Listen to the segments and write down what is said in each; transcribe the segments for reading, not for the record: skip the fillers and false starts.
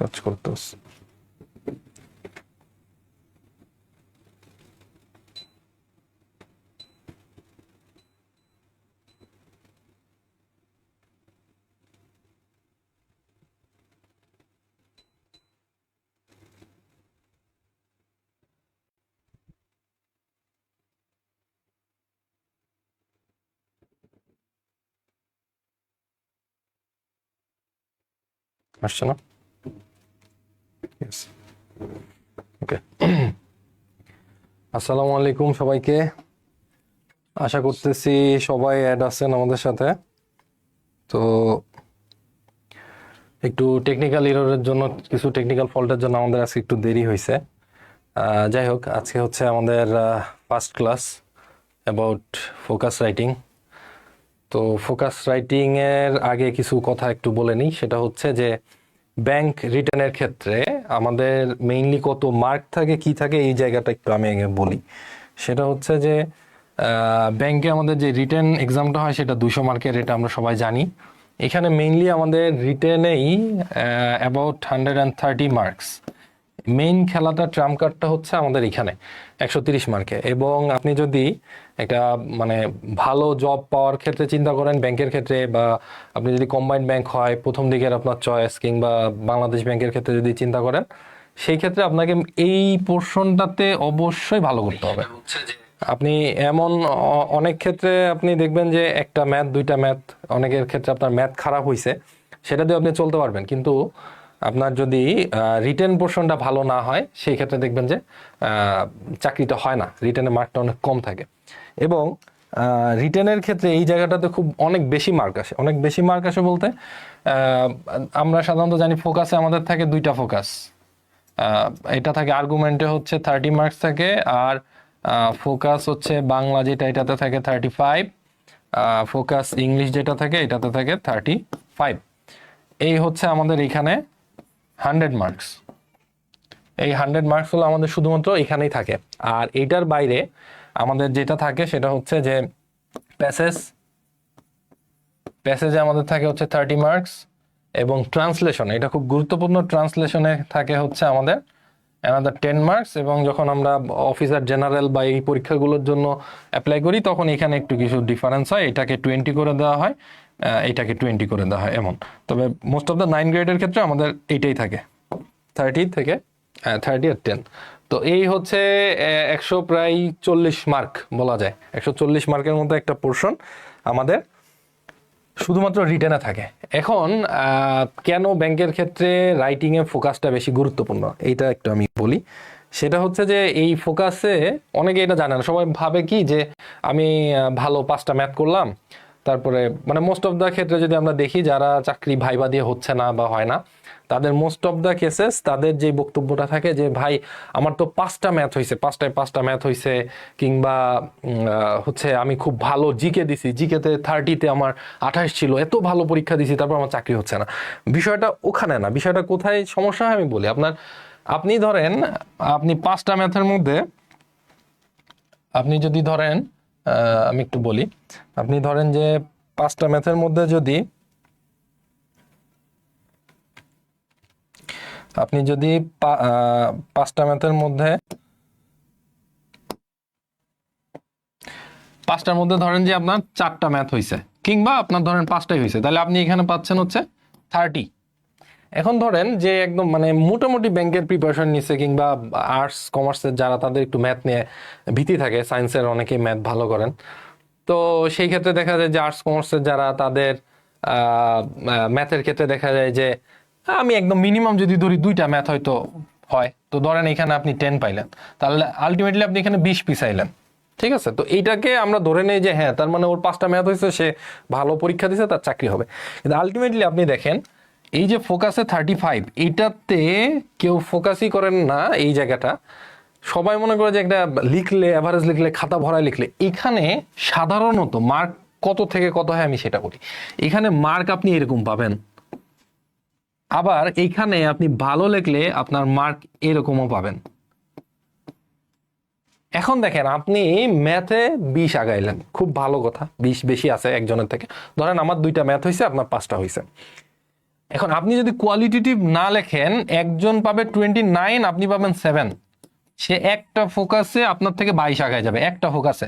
কাজ করতেছে। আসছে না? ওকে। আসসালামু আলাইকুম সবাইকে, আশা করতেছি সবাই অ্যাড আছেন আমাদের সাথে। তো একটু টেকনিক্যাল এররের জন্য, কিছু টেকনিক্যাল ফল্টের জন্য আমাদের আজকে একটু দেরি হয়েছে। যাই হোক, আজকে হচ্ছে আমাদের first class about focus writing. তো ফোকাস রাইটিং এর আগে কিছু কথা একটু বলে নিই। সেটা হচ্ছে যে ব্যাংক রিটার্নের ক্ষেত্রে আমাদের মেইনলি কত মার্ক থাকে, কি থাকে, এই জায়গাটা একটু আমি আগে বলি। সেটা হচ্ছে যে ব্যাংকে আমাদের যে রিটেন এক্সামটা হয় সেটা 200 মার্কের, এটা আমরা সবাই জানি। এখানে মেইনলি আমাদের রিটেনেই অ্যাবাউট 130 মার্কস। মেইন খেলাটা ট্রাম্প কার্ডটা হচ্ছে আমাদের এখানে 130 মার্কে। এবং আপনি যদি একটা মানে ভালো জব পাওয়ার ক্ষেত্রে চিন্তা করেন, ব্যাংকের ক্ষেত্রে, বা আপনি যদি কম্বাইন্ড ব্যাংক হয় প্রথম দিকের আপনার চয়েস, কিংবা বাংলাদেশ ব্যাংকের ক্ষেত্রে যদি চিন্তা করেন, সেই ক্ষেত্রে আপনাকে এই পোর্শনটাতে অবশ্যই ভালো করতে হবে। আপনি এমন অনেক ক্ষেত্রে আপনি দেখবেন যে একটা ম্যাথ, দুইটা ম্যাথ, অনেকের ক্ষেত্রে আপনার ম্যাথ খারাপ হয়েছে, সেটা দিয়ে আপনি চলতে পারবেন। কিন্তু আপনার যদি রিটেন পোর্শনটা ভালো না হয়, সেই ক্ষেত্রে দেখবেন যে চাকরিটা হয় না, রিটেনের মার্কটা অনেক কম থাকে। এবং রিটেনের ক্ষেত্রে এই জায়গাটাতে খুব অনেক বেশি মার্ক আসে। অনেক বেশি মার্ক আসে বলতে আমরা সাধারণত জানি ফোকাসে আমাদের থাকে দুইটা ফোকাস। এটা থাকে আর্গুমেন্টে হচ্ছে 30 মার্কস থাকে, আর ফোকাস হচ্ছে বাংলা যেটা, এটাতে থাকে 35। ফোকাস ইংলিশ যেটা থাকে, এটাতে থাকে 35। এই হচ্ছে আমাদের এখানে 100 মার্কস। এই 100 মার্কস হলো আমাদের শুধুমাত্র এখানেই থাকে। আর এইটার বাইরে আমাদের যেটা থাকে সেটা হচ্ছে যে প্যাসেজে আমাদের থাকে হচ্ছে 30 মার্কস। এবং ট্রান্সলেশন, এটা খুব গুরুত্বপূর্ণ, ট্রান্সলেশনে থাকে হচ্ছে আমাদের অ্যানাদার 10 মার্কস। এবং যখন আমরা অফিসার জেনারেল বা এই পরীক্ষাগুলোর জন্য অ্যাপ্লাই করি, তখন এখানে একটু কিছু ডিফারেন্স হয়, এটাকে 20 করে দেওয়া হয়, এটাকে 20 করে দেওয়া হয় এমন। তবে মোস্ট অফ দ্য 9 গ্রেডের ক্ষেত্রে আমাদের এইটাই থাকে, 30 থেকে 30 আর 10। তো এই হচ্ছে 140 মার্ক বলা যায়। 140 মার্কের মধ্যে একটা পোর্শন আমাদের শুধুমাত্র রিটেনে থাকে। এখন কেন ব্যাংকের ক্ষেত্রে রাইটিংয়ে ফোকাসটা বেশি গুরুত্বপূর্ণ, এইটা একটু আমি বলি। সেটা হচ্ছে যে এই ফোকাসে অনেকে এটা জানে না। সবাই ভাবে কি যে আমি ভালো 5টা ম্যাথ করলাম, তারপরে মানে মোস্ট অফ দ্য ক্ষেত্রে যদি আমরা দেখি যারা চাকরি ভাইবা দিয়ে হচ্ছে না বা হয় না, তাদের মোস্ট অফ দ্য কেসেস তাদের যে বক্তব্যটা থাকে যে ভাই আমার তো 5টা ম্যাথ হয়েছে, 5টা ম্যাথ হয়েছে, কিংবা হচ্ছে আমি খুব ভালো জিকে দিছি, জিকেতে 30-তে আমার 28 ছিল, এত ভালো পরীক্ষা দিছি, তারপর আমার চাকরি হচ্ছে না। বিষয়টা ওখানে না। বিষয়টা কোথায় সমস্যা হয় আমি বলি। আপনি ধরেন আপনি 5টা ম্যাথের মধ্যে, আপনি যদি ধরেন আমি একটু বলি, আপনি ধরেন যে 5টা ম্যাথের মধ্যে যদি আপনি যদি 5টা ম্যাথের মধ্যে 5টার মধ্যে ধরেন যে আপনার 4টা ম্যাথ হয়েছে, কিংবা আপনার ধরেন 5টাই হয়েছে, তাহলে আপনি এখানে পাচ্ছেন হচ্ছে 30। এখন ধরেন যে একদম মানে মোটামুটি ব্যাংকের প্রিপারেশন নিচ্ছে, কিংবা আর্টস কমার্সের যারা, তাদের একটু ম্যাথ নিয়ে ভীতি থাকে, সায়েন্সের অনেকেই ম্যাথ ভালো করেন। তো সেই ক্ষেত্রে দেখা যায় যে আর্টস কমার্সের যারা, তাদের ম্যাথের ক্ষেত্রে দেখা যায় যে আমি একদম মিনিমাম যদি ধরি 2টা ম্যাথ হয়তো হয়, তো ধরেন এখানে আপনি 10 পাইলেন, তাহলে আলটিমেটলি আপনি এখানে 20 পিছাইলেন। ঠিক আছে, তো এইটাকে আমরা ধরে নেই যে হ্যাঁ, তার মানে ওর 5টা ম্যাথ হয়েছে, সে ভালো পরীক্ষা দিয়েছে, তার চাকরি হবে। কিন্তু আলটিমেটলি আপনি দেখেন এই যে ফোকাসে 35, এইটাতে কেউ ফোকাসই করেন না এই জায়গাটা। সবাই মনে করে যে একটা লিখলে, অ্যাভারেজ লিখলে, খাতা ভরায় লিখলে, এখানে সাধারণত মার্ক কত থেকে কত হয় আমি সেটা বলি। এখানে মার্ক আপনি এরকম পাবেন, আবার এখানে আপনি ভালো লিখলে আপনার মার্ক এরকমও পাবেন। এখন দেখেন আপনি ম্যাথে 20 আগাইলেন, খুব ভালো কথা, 20 বেশি আছে একজনের থেকে। ধরেন আমার 2টা ম্যাথ হয়েছে, আপনার 5টা হয়েছে। এখন আপনি যদি কোয়ালিটেটিভ না লেখেন, একজন পাবে 29, আপনি পাবেন 7। সে একটা ফোকাসে আপনার থেকে 22 আগায় যাবে, একটা ফোকাসে।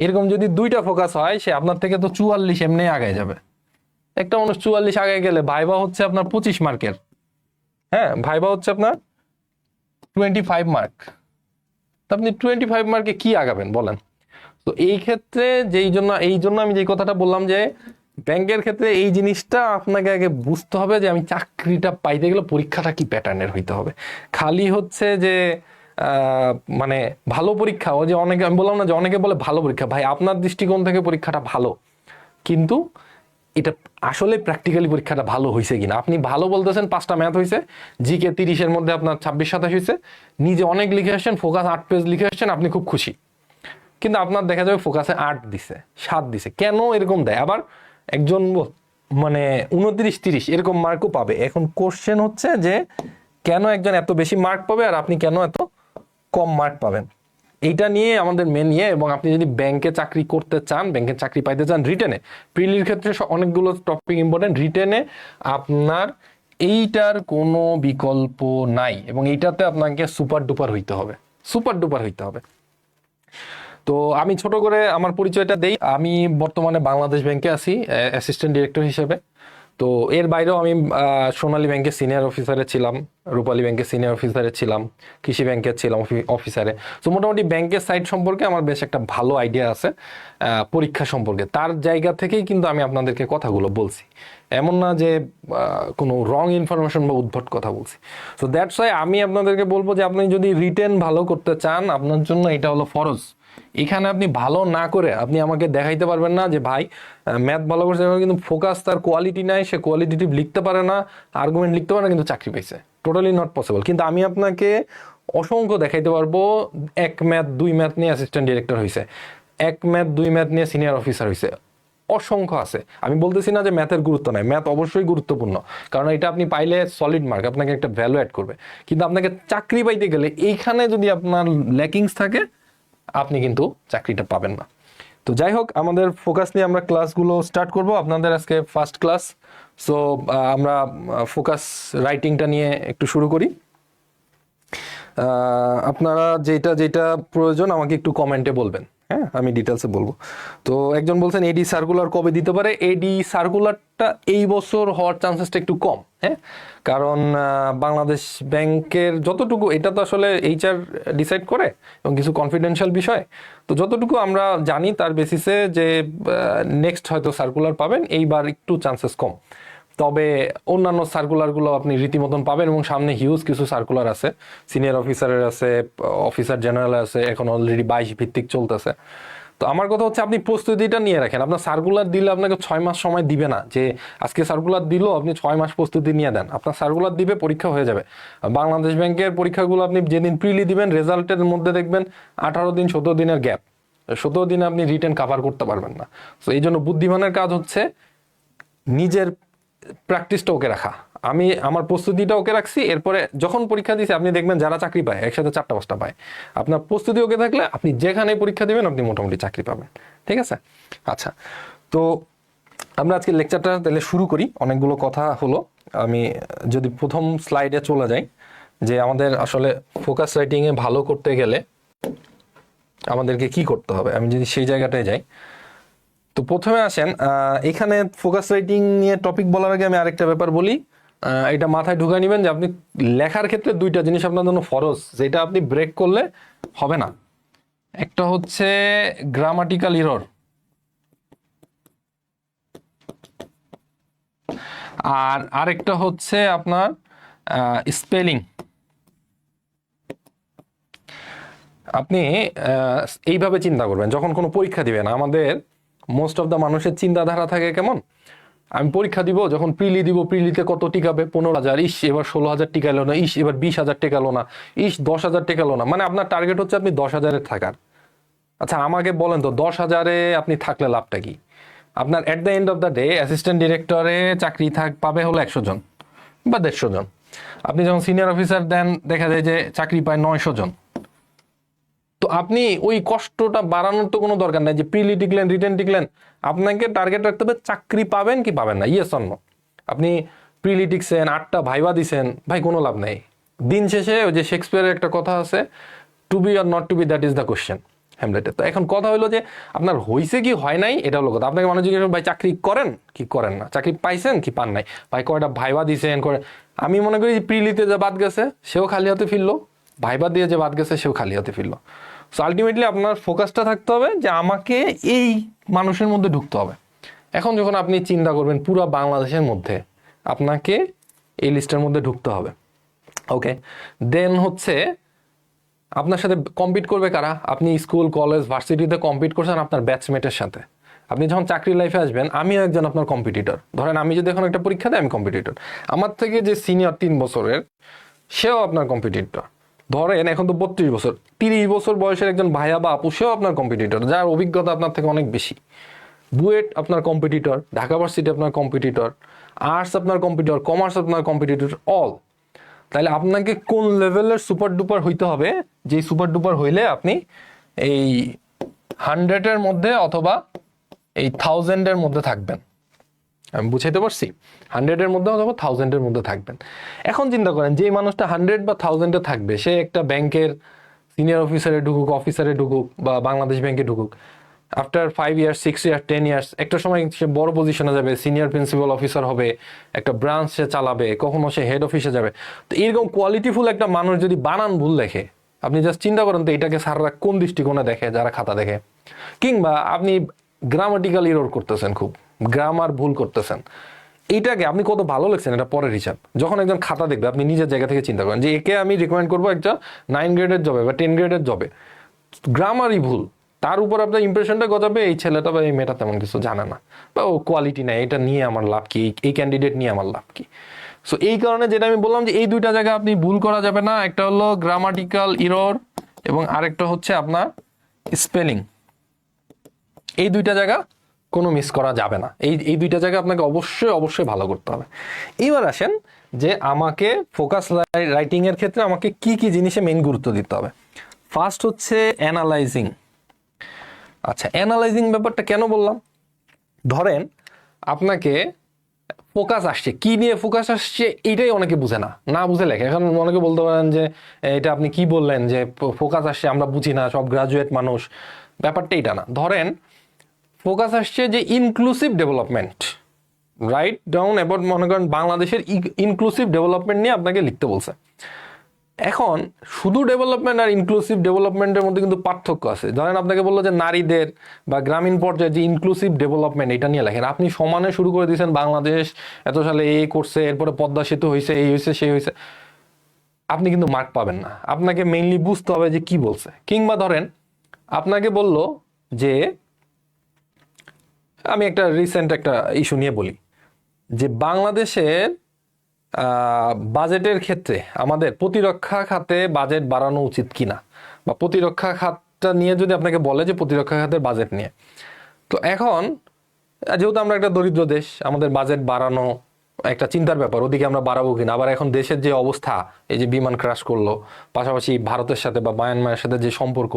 এরকম যদি 2টা ফোকাস হয়, সে আপনার থেকে তো 44 এমনি আগায় যাবে। একটা মানুষ 44 আগায় গেলে ভাইবা হচ্ছে আপনার 25 মার্কের, হ্যাঁ ভাইবা হচ্ছে আপনার 25 মার্ক। তো আপনি 25 মার্কে কি আগাবেন বলেন? তো এই ক্ষেত্রে এই জন্য আমি যে কথাটা বললাম যে ব্যাংকের ক্ষেত্রে এই জিনিসটা আপনাকে আগে বুঝতে হবে যে আমি চাকরিটা পাইতে গেলে পরীক্ষাটা কি প্যাটার্নের হইতে হবে। খালি হচ্ছে যে মানে ভালো পরীক্ষা, ও যে অনেকে, আমি বললাম না যে অনেকে বলে ভালো পরীক্ষা, ভাই আপনার দৃষ্টিকোণ থেকে পরীক্ষাটা ভালো, কিন্তু এটা আসলে প্র্যাকটিক্যালি পরীক্ষাটা ভালো হয়েছে কিনা। আপনি ভালো বলতেছেন 5টা ম্যাথ হয়েছে, জিকে 30-এর মধ্যে আপনার 26-27 হয়েছে, নিজে অনেক লিখে আসছেন, ফোকাস 8 পেজ লিখে আসছেন, আপনি খুব খুশি, কিন্তু আপনার দেখা যাবে ফোকাসে 8 দিছে, 7 দিছে। কেন এরকম দেয়? আবার একজন মানে 29-30 এরকম মার্কও পাবে। এখন কোশ্চেন হচ্ছে যে কেন একজন এত বেশি মার্ক পাবে আর আপনি কেন এত কম মার্ক পাবেন, এইটা নিয়ে আমাদের মেন ইয়ে। এবং আপনি যদি ব্যাংকে চাকরি করতে চান, ব্যাংকে চাকরি পাইতে চান রিটেনে, প্রিলির ক্ষেত্রে অনেকগুলো টপিক ইম্পর্টেন্ট, রিটেনে আপনার এইটার কোনো বিকল্প নাই, এবং এইটাতে আপনাকে সুপার ডুপার হইতে হবে, সুপার ডুপার হইতে হবে। তো আমি ছোট করে আমার পরিচয়টা দেই। আমি বর্তমানে বাংলাদেশ ব্যাংকে আছি অ্যাসিস্ট্যান্ট ডিরেক্টর হিসেবে। তো এর বাইরেও আমি সোনালী ব্যাংকের সিনিয়র অফিসারে ছিলাম, রূপালী ব্যাংকের সিনিয়র অফিসারে ছিলাম, কৃষি ব্যাংকের ছিলাম অফিসারে। তো মোটামুটি ব্যাংকের সাইড সম্পর্কে আমার বেশ একটা ভালো আইডিয়া আছে, পরীক্ষা সম্পর্কে। তার জায়গা থেকেই কিন্তু আমি আপনাদেরকে কথাগুলো বলছি, এমন না যে কোনো রং ইনফরমেশন বা উদ্ভট কথা বলছি। সো দ্যাটস ওয়াই আমি আপনাদেরকে বলবো যে আপনি যদি রিটেন ভালো করতে চান, আপনার জন্য এটা হলো ফরজ। এখানে আপনি ভালো না করে আপনি আমাকে দেখাইতে পারবেন না যে ভাই ম্যাথ ভালো করছে, কিন্তু ফোকাস তার কোয়ালিটি নাই, সে কোয়ালিটেটিভ লিখতে পারে না, আর্গুমেন্ট লিখতে পারে না, কিন্তু চাকরি পাইছে। Totally not possible. কিন্তু আমি আপনাকে অসংখ্য দেখাইতে পারবো 1 ম্যাথ 2 ম্যাথ নিয়ে অ্যাসিস্ট্যান্ট ডিরেক্টর হয়েছে, 1 ম্যাথ 2 ম্যাথ নিয়ে সিনিয়র অফিসার হয়েছে, অসংখ্য আছে। আমি বলতেছি না যে ম্যাথের গুরুত্ব নাই, ম্যাথ অবশ্যই গুরুত্বপূর্ণ, কারণ এটা আপনি পাইলে সলিড মার্ক, আপনাকে একটা ভ্যালু অ্যাড করবে। কিন্তু আপনাকে চাকরি পাইতে গেলে এইখানে যদি আপনার ল্যাকিংস থাকে, আপনি কিন্তু চাকরিটা পাবেন না। তো যাই হোক, আমাদের ফোকাস নিয়ে আমরা ক্লাসগুলো স্টার্ট করব। আপনাদের আজকে ফার্স্ট ক্লাস, সো আমরা ফোকাস রাইটিংটা নিয়ে একটু শুরু করি। আপনারা যেটা যেটা প্রয়োজন আমাকে একটু কমেন্টে বলবেন, হ্যাঁ আমি ডিটেলসে বলবো। তো একজন বলছেন এডি সার্কুলার কবে দিতে পারে? এডি সার্কুলারটা এই বছর হওয়ার চান্সেসটা একটু কম, হ্যাঁ, কারণ বাংলাদেশ ব্যাংকের যতটুকু, এটা তো আসলে এইচআর ডিসাইড করে এবং কিছু কনফিডেন্সিয়াল বিষয়, তো যতটুকু আমরা জানি তার বেসিসে যে নেক্সট হয়তো সার্কুলার পাবেন, এইবার একটু চান্সেস কম। তবে অন্যান্য সার্কুলারগুলো আপনি রীতিমতন পাবেন, এবং সামনে হিউজ কিছু সার্কুলার আছে, সিনিয়র অফিসারের আছে, অফিসার জেনারেল আছে, এখন অলরেডি 22 ভিত্তিক চলতেছে। তো আমার কথা হচ্ছে আপনি প্রস্তুতিটা নিয়ে রাখেন। আপনার সার্কুলার দিলে আপনাকে 6 মাস সময় দিবে না, যে আজকে সার্কুলার দিল আপনি 6 মাস প্রস্তুতি নিয়ে দেন। আপনার সার্কুলার দিবে, পরীক্ষা হয়ে যাবে। বাংলাদেশ ব্যাংকের পরীক্ষাগুলো আপনি যেদিন প্রিলি দিবেন, রেজাল্টের মধ্যে দেখবেন 18 দিন 17 দিনের গ্যাপ, 17 দিনে আপনি রিটেন কাভার করতে পারবেন না। তো এই জন্য বুদ্ধিমানের কাজ হচ্ছে নিজের প্র্যাকটিসটা ওকে রাখা। আমি আমার প্রস্তুতিটা ওকে রাখছি, এরপরে যখন পরীক্ষা দিয়েছি আপনি দেখবেন যারা চাকরি পায় একসাথে 4টা-5টা পায়। আপনার প্রস্তুতি ওকে থাকলে আপনি যেখানে পরীক্ষা দিবেন আপনি মোটামুটি চাকরি পাবেন, ঠিক আছে? আচ্ছা, তো আমরা আজকে লেকচারটা তাহলে শুরু করি। অনেকগুলো কথা হলো, আমি যদি প্রথম স্লাইডে চলে যাই, যে আমাদের আসলে ফোকাস রাইটিংয়ে ভালো করতে গেলে আমাদেরকে কি করতে হবে, আমি যদি সেই জায়গাটায় যাই। তো প্রথমে আসেন, এখানে ফোকাস রাইটিং নিয়ে টপিক বলার আগে আমি আরেকটা ব্যাপার বলি, এটা মাথায় ঢুকে নেবেন যে আপনি লেখার ক্ষেত্রে 2টা জিনিস আপনার জন্য ফরজ, যেটা আপনি ব্রেক করলে হবে না। একটা হচ্ছে গ্রামাটিক্যাল এরর, আর আরেকটা হচ্ছে আপনার স্পেলিং। আপনি এইভাবে চিন্তা করবেন যখন কোনো পরীক্ষা দিবেন। আমাদের মোস্ট অফ দ্য মানুষের চিন্তাধারা থাকে কেমন, আমি পরীক্ষা দিব, যখন প্রিলি দিব, প্রিলিতে কত টিকাবে? 15,000, ইস এবার 16,000 টিকালো না, ইস এবার 20,000 টিকালো না, ইস 10,000 টিকালো না। মানে আপনার টার্গেট হচ্ছে আপনি 10,000-এ থাকার। আচ্ছা আমাকে বলেন তো 10,000-এ আপনি থাকলে লাভটা কি? আপনার at the end of the day assistant ডিরেক্টরে চাকরি পাবে হলো 100 জন বা 150 জন। আপনি যখন সিনিয়র অফিসার দেন, দেখা যায় যে চাকরি পায় 900 জন। তো আপনি ওই কষ্টটা বাড়ানোর তো কোনো দরকার নাই যে প্রিলি টিকলেন, রিটেন টিকলেন। আপনাকে টার্গেট রাখতে হবে চাকরি পাবেন কি পাবেন না, ইয়েস অর নো। আপনি প্রিলি টিকছেন, 8টা ভাইবা দিছেন, ভাই কোনো লাভ নেই। দিন শেষে ওই যে শেক্সপিয়ারের একটা কথা আছে, to be or not to be that is the question, হ্যামলেটের। তো এখন কথা হলো যে আপনার হয়েছে কি হয় নাই, এটা হলো কথা। আপনাকে মানুষ জিজ্ঞেস ভাই চাকরি করেন কি করেন না, চাকরি পাইছেন কি পান নাই, ভাই কয়টা ভাইবা দিছেন করে। আমি মনে করি প্রিলিতে যে বাদ গেছে সেও খালি হাতে ফিরলো, ভাইবা দিয়ে যে বাদ গেছে সেও খালি হাতে ফিরলো। সো আলটিমেটলি আপনার ফোকাসটা থাকতে হবে যে আমাকে এই মানুষের মধ্যে ঢুকতে হবে। এখন যখন আপনি চিন্তা করবেন পুরো বাংলাদেশের মধ্যে আপনাকে এই লিস্টের মধ্যে ঢুকতে হবে, ওকে। দেন হচ্ছে আপনার সাথে কম্পিট করবে কারা? আপনি স্কুল কলেজ ভার্সিটিতে কম্পিট করছেন আপনার ব্যাচমেটের সাথে। আপনি যখন চাকরি লাইফে আসবেন, আমিও একজন আপনার কম্পিটিটর। ধরেন আমি যদি এখন একটা পরীক্ষা দিই, আমি কম্পিটিটর। আমার থেকে যে সিনিয়র 3 বছরের, সেও আপনার কম্পিটিটর। ধরেন এখন তো 32 বছর, 30 বছর বয়সের একজন ভাইয়া বা আপু, সেও আপনার কম্পিটিটর, যার অভিজ্ঞতা আপনার থেকে অনেক বেশি। বুয়েট আপনার কম্পিটিটর, ঢাকা ভার্সিটি আপনার কম্পিটিটর, আর্টস আপনার কম্পিটিটর, কমার্স আপনার কম্পিটিটর, অল। তাহলে আপনাকে কোন লেভেলের সুপার ডুপার হইতে হবে, যে সুপার ডুপার হইলে আপনি এই 100-এর মধ্যে অথবা এই 1000-এর মধ্যে থাকবেন। আমি বুঝাইতে পারছি? 100-এর মধ্যে অথবা 1000-এর মধ্যে থাকবেন। এখন চিন্তা করেন, যে মানুষটা 100 বা 1000-এ থাকবে, সে একটা ব্যাংকের সিনিয়র অফিসারে ঢুকুক, অফিসারে ঢুকুক, বা বাংলাদেশ ব্যাংকে ঢুকুক, আফটার 5 ইয়ার্স 6 ইয়ার্স 10 ইয়ার্স একটা সময় সে বড় পজিশনে যাবে, সিনিয়র প্রিন্সিপাল অফিসার হবে, একটা ব্রাঞ্চ সে চালাবে, কখনো সে হেড অফিসে যাবে। তো এরকম কোয়ালিটিফুল একটা মানুষ যদি বানান ভুল দেখে, আপনি জাস্ট চিন্তা করেন তো এটাকে স্যাররা কোন দৃষ্টিকোণে দেখে, যারা খাতা দেখে। কিংবা আপনি গ্রামাটিক্যাল ইরর করতেছেন, খুব গ্রামার ভুল করতেছেন, এইটাকে আপনি কত ভালো লাগছেন এটা পরের হিসাব। যখন একজন খাতা দেখবে, আপনি নিজের জায়গা থেকে চিন্তা করেন যে একে আমি রিকমেন্ড করবো একটা 9 গ্রেডের জবে বা 10 গ্রেডের জবে, গ্রামারই ভুল, তার উপর আপনার ইমপ্রেশনটা গজাবে এই ছেলেটা বা এই মেয়েটা তেমন কিছু জানে না, বা ও কোয়ালিটি নাই, এটা নিয়ে আমার লাভ কি, এই ক্যান্ডিডেট নিয়ে আমার লাভ কি। সো এই কারণে যেটা আমি বললাম যে এই দুইটা জায়গায় আপনি ভুল করা যাবে না। একটা হলো গ্রামাটিক্যাল ইরর এবং আরেকটা হচ্ছে আপনার স্পেলিং। এই দুইটা জায়গা কোনো মিস করা যাবে না। এই দুইটা জায়গা আপনাকে অবশ্যই অবশ্যই ভালো করতে হবে। এইবার আসেন যে আমাকে ফোকাস রাইটিং এর ক্ষেত্রে আমাকে কি কি জিনিসে মেইন গুরুত্ব দিতে হবে। ফার্স্ট হচ্ছে অ্যানালাইজিং। আচ্ছা, অ্যানালাইজিং ব্যাপারটা কেন বললাম? ধরেন আপনাকে ফোকাস আসছে, কি নিয়ে ফোকাস আসছে এইটাই অনেকে বুঝে না, না বুঝে লেখে। এখন অনেকে বলতে পারেন যে এটা আপনি কি বললেন যে ফোকাস আসছে, আমরা বুঝি না, সব গ্রাজুয়েট মানুষ। ব্যাপারটা এটা না। ধরেন ফোকাস আসছে যে inclusive development, write down about, মনে করেন বাংলাদেশের ইনক্লুসিভ ডেভেলপমেন্ট নিয়ে আপনাকে লিখতে বলছে। এখন শুধু ডেভেলপমেন্ট আর ইনক্লুসিভ ডেভেলপমেন্টের মধ্যে কিন্তু পার্থক্য আছে। ধরেন আপনাকে বললো যে নারীদের বা গ্রামীণ পর্যায়ে যে ইনক্লুসিভ ডেভেলপমেন্ট, এটা নিয়ে লেখেন। আপনি সমানে শুরু করে দিয়েছেন বাংলাদেশ এত সালে এই করছে, এরপরে পদ্মা সেতু হয়েছে, এই হয়েছে সেই হয়েছে, আপনি কিন্তু মার্ক পাবেন না। আপনাকে মেইনলি বুঝতে হবে যে কি বলছে। কিংবা ধরেন আপনাকে বলল যে, আমি একটা রিসেন্ট একটা ইস্যু নিয়ে বলি, যে বাংলাদেশের বাজেটের ক্ষেত্রে আমাদের প্রতিরক্ষা খাতে বাজেট বাড়ানো উচিত কিনা, বা প্রতিরক্ষা খাতটা নিয়ে যদি আপনাকে বলে যে প্রতিরক্ষা খাতের বাজেট নিয়ে, তো এখন যেহেতু আমরা একটা দরিদ্র দেশ, আমাদের বাজেট বাড়ানো একটা চিন্তার ব্যাপার, ওদিকে আমরা বাড়াবো কিনা। আবার এখন দেশের যে অবস্থা, এই যে বিমান ক্রাশ করলো, পাশাপাশি ভারতের সাথে বা মায়ানমারের সাথে যে সম্পর্ক,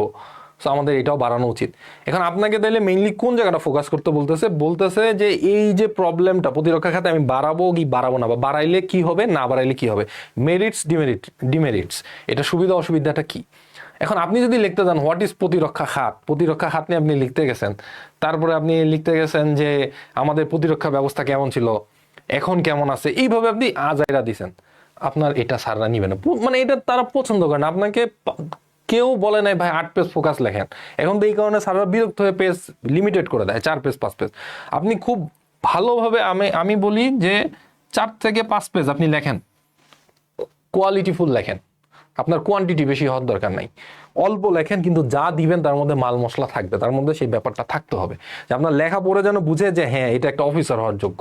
সো আমাদের এটাও বাড়ানো উচিত। এখন আপনাকে তাহলে মেইনলি কোন জায়গাটা ফোকাস করতে বলতেছে যে এই যে প্রবলেমটা প্রতিরক্ষা খাতে আমি বাড়াবো কি বাড়াবো না, বা বাড়াইলে কি হবে, না বাড়াইলে কি হবে, মেরিটস ডিমেরিটস, এটা সুবিধা অসুবিধাটা কি। এখন আপনি যদি লিখতে যান হোয়াট ইজ প্রতিরক্ষা খাত, প্রতিরক্ষা খাত নিয়ে আপনি লিখতে গেছেন, তারপরে আপনি লিখতে গেছেন যে আমাদের প্রতিরক্ষা ব্যবস্থা কেমন ছিল, এখন কেমন আছে, এইভাবে আপনি আজাইরা দিছেন, আপনার এটা স্যাররা নিবে না। মানে এটা তারা পছন্দ করে না। আপনাকে কেউ বলে নাই ভাই 8 পেজ ফোকাস লেখেন। এখন তো এই কারণে স্যাররা বিরক্ত হয়ে পেজ লিমিটেড করে দেয়, 4 পেজ 5 পেজ। আপনি খুব ভালোভাবে, আমি বলি যে 4 থেকে 5 পেজ আপনি লেখেন, কোয়ালিটিফুল লেখেন। আপনার কোয়ান্টিটি বেশি হওয়ার দরকার নাই, অল্প লেখেন, কিন্তু যা দিবেন তার মধ্যে মাল মশলা থাকবে, তার মধ্যে সেই ব্যাপারটা থাকতে হবে যে আপনার লেখা পড়ে যেন বুঝে যে হ্যাঁ এটা একটা অফিসার হওয়ার যোগ্য,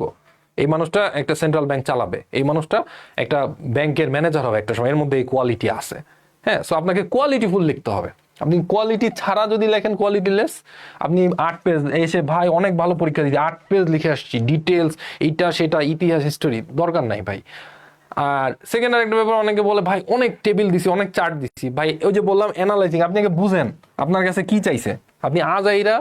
এই মানুষটা একটা সেন্ট্রাল ব্যাংক চালাবে, এই মানুষটা একটা ব্যাংকের ম্যানেজার হবে একটা সময়, এর মধ্যে এই কোয়ালিটি আছে। হ্যাঁ, সো আপনাকে কোয়ালিটিফুল লিখতে হবে। আপনি কোয়ালিটি ছাড়া যদি লেখেন, কোয়ালিটি লেস, আপনি 8 পেজ এসে ভাই অনেক ভালো পরীক্ষা দিচ্ছি, 8 পেজ লিখে আসছি, ডিটেলস এইটা সেটা ইতিহাস হিস্টোরি, দরকার নাই ভাই। আর সেকেন্ড আরেকটা ব্যাপার, অনেকে বলে ভাই অনেক টেবিল দিছি, অনেক চার্ট দিছি। ভাই ওই যে বললাম অ্যানালাইজিং, আপনি বুঝেন আপনার কাছে কি চাইছে। আপনি আজাইরা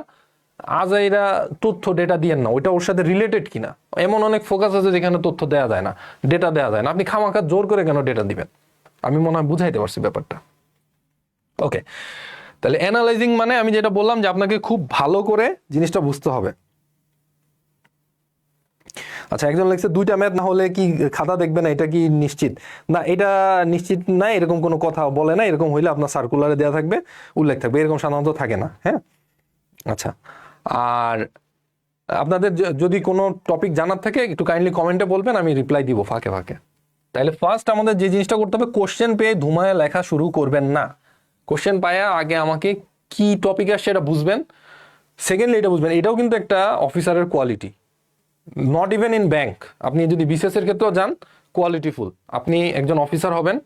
আজাইরা তথ্য ডেটা দিয়েন না, ওইটা ওর সাথে রিলেটেড কিনা। এমন অনেক ফোকাস আছে যেখানে তথ্য দেওয়া যায় না, ডেটা দেওয়া যায় না, আপনি খামাখা জোর করে কেন ডেটা দিবেন? আমি মনে হয় বুঝাইতে পারছি ব্যাপারটা। ওকে, তাহলে অ্যানালাইজিং মানে আমি যেটা বললাম যে আপনাকে খুব ভালো করে জিনিসটা বুঝতে হবে। আচ্ছা, একজন লিখছে 2টা ম্যাথ না হলে কি খাতা দেখবে না, এটা কি নিশ্চিত? না, এটা নিশ্চিত না, এরকম কোনো কথা বলে না। এরকম হইলে আপনার সার্কুলারে দেওয়া থাকবে, উল্লেখ থাকবে, এরকম সাধারণত থাকে না। হ্যাঁ, আচ্ছা। আর আপনাদের যদি কোনো টপিক জানার থাকে একটু কাইন্ডলি কমেন্টে বলবেন, আমি রিপ্লাই দিব ফাঁকে ফাঁকে। তাহলে ফার্স্ট আমাদের যে জিনিসটা করতে হবে, কোশ্চেন পেয়ে ধুমায় লেখা শুরু করবেন না। কোশ্চেন পায়া আগে আমাকে কি টপিক আসছে এটা বুঝবেন, সেকেন্ডলি এটা বুঝবেন, এটাও কিন্তু একটা অফিসারের quality. Not even in bank, আপনি যদি বিসিএস এর ক্ষেত্রেও যান, কোয়ালিটিফুল আপনি একজন অফিসার হবেন।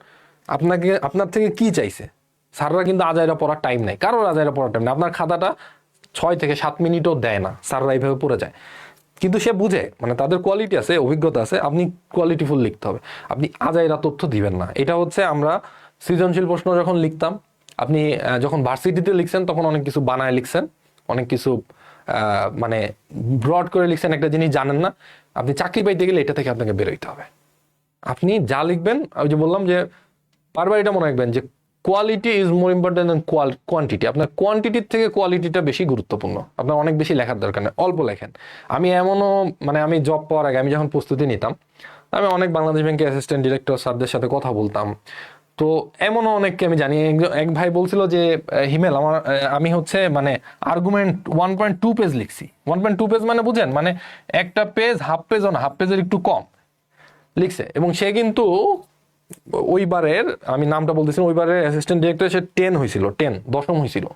আপনার থেকে কি চাইছে? স্যাররা কিন্তু আজাইরা পড়ার টাইম নেই, কারোর আজাইরা পড়ার টাইম নেই। আপনার খাতাটা 6 থেকে 7 মিনিটও দেয় না, স্যাররা এইভাবে পড়ে যায়। কিন্তু সে বুঝে, মানে তাদের কোয়ালিটি আছে, অভিজ্ঞতা আছে। আপনি কোয়ালিটিফুল লিখতে হবে, আপনি আজাইরা তথ্য দিবেন না। এটা হচ্ছে আমরা সৃজনশীল প্রশ্ন যখন লিখতাম, আপনি যখন ভার্সিটিতে লিখছেন তখন অনেক কিছু বানায় লিখছেন, অনেক কিছু মানে ব্রড করে লিখছেন, একটা জিনিস জানেন না, আপনি চাকরি পাইতে গেলে এটা থেকে আপনাকে বেরোইতে হবে। আপনি যা লিখবেন, আমি যে বললাম যে বারবার এটা মনে রাখবেন যে quality is more important than quantity. আপনার কোয়ান্টিটির থেকে কোয়ালিটিটা বেশি গুরুত্বপূর্ণ। আপনার অনেক বেশি লেখার দরকার নেই, অল্প লেখেন। আমি এমনও, মানে আমি জব পাওয়ার আগে, আমি যখন প্রস্তুতি নিতাম, আমি অনেক বাংলাদেশ ব্যাংকের অ্যাসিস্ট্যান্ট ডিরেক্টর স্যারদের সাথে কথা বলতাম। তো এমনও অনেককে আমি জানি। এক ভাই বলছিল যে হিমেল, আমি হচ্ছে মানে আর্গুমেন্ট 1.2 পেজ লিখছি। 1.2 পেজ মানে বুঝেন, মানে একটা পেজ, হাফ পেজও না, হাফ পেজের একটু কম লিখছে। এবং সে কিন্তু ওইবারের, আমি নামটা বলতেছি, ওইবারের অ্যাসিস্ট্যান্ট ডিরেক্টর, সে 10 হয়েছিল, 10 দশম হয়েছিল।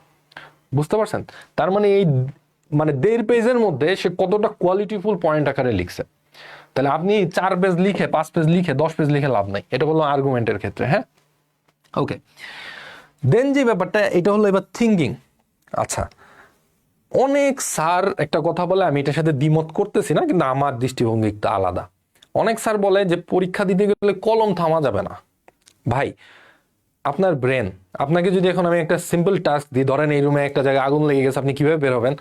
বুঝতে পারছেন? তার মানে এই মানে 1.5 পেজের মধ্যে সে কতটা কোয়ালিটিফুল পয়েন্ট আকারে লিখছে। তাহলে আপনি 4 পেজ লিখে, 5 পেজ লিখে, 10 পেজ লিখে লাভ নাই। এটা হলো আর্গুমেন্টের ক্ষেত্রে। হ্যাঁ, ওকে। দেন যে ব্যাপারটা, এটা হলো এবার থিঙ্কিং। আচ্ছা, অনেক স্যার একটা কথা বলে, আমি এটার সাথে দ্বিমত করতেছি না, কিন্তু আমার দৃষ্টিভঙ্গি একটু আলাদা। অনেক স্যার বলে যে পরীক্ষা দিতে গেলে কলম থামা যাবে না। ভাই, আপনার ব্রেন, আপনাকে যদি এখন আমি একটা সিম্পল টাস্ক দিই, ধরেন এই রুমে একটা জায়গায় আগুন লেগে গেছে, আপনি কিভাবে বের হবেন?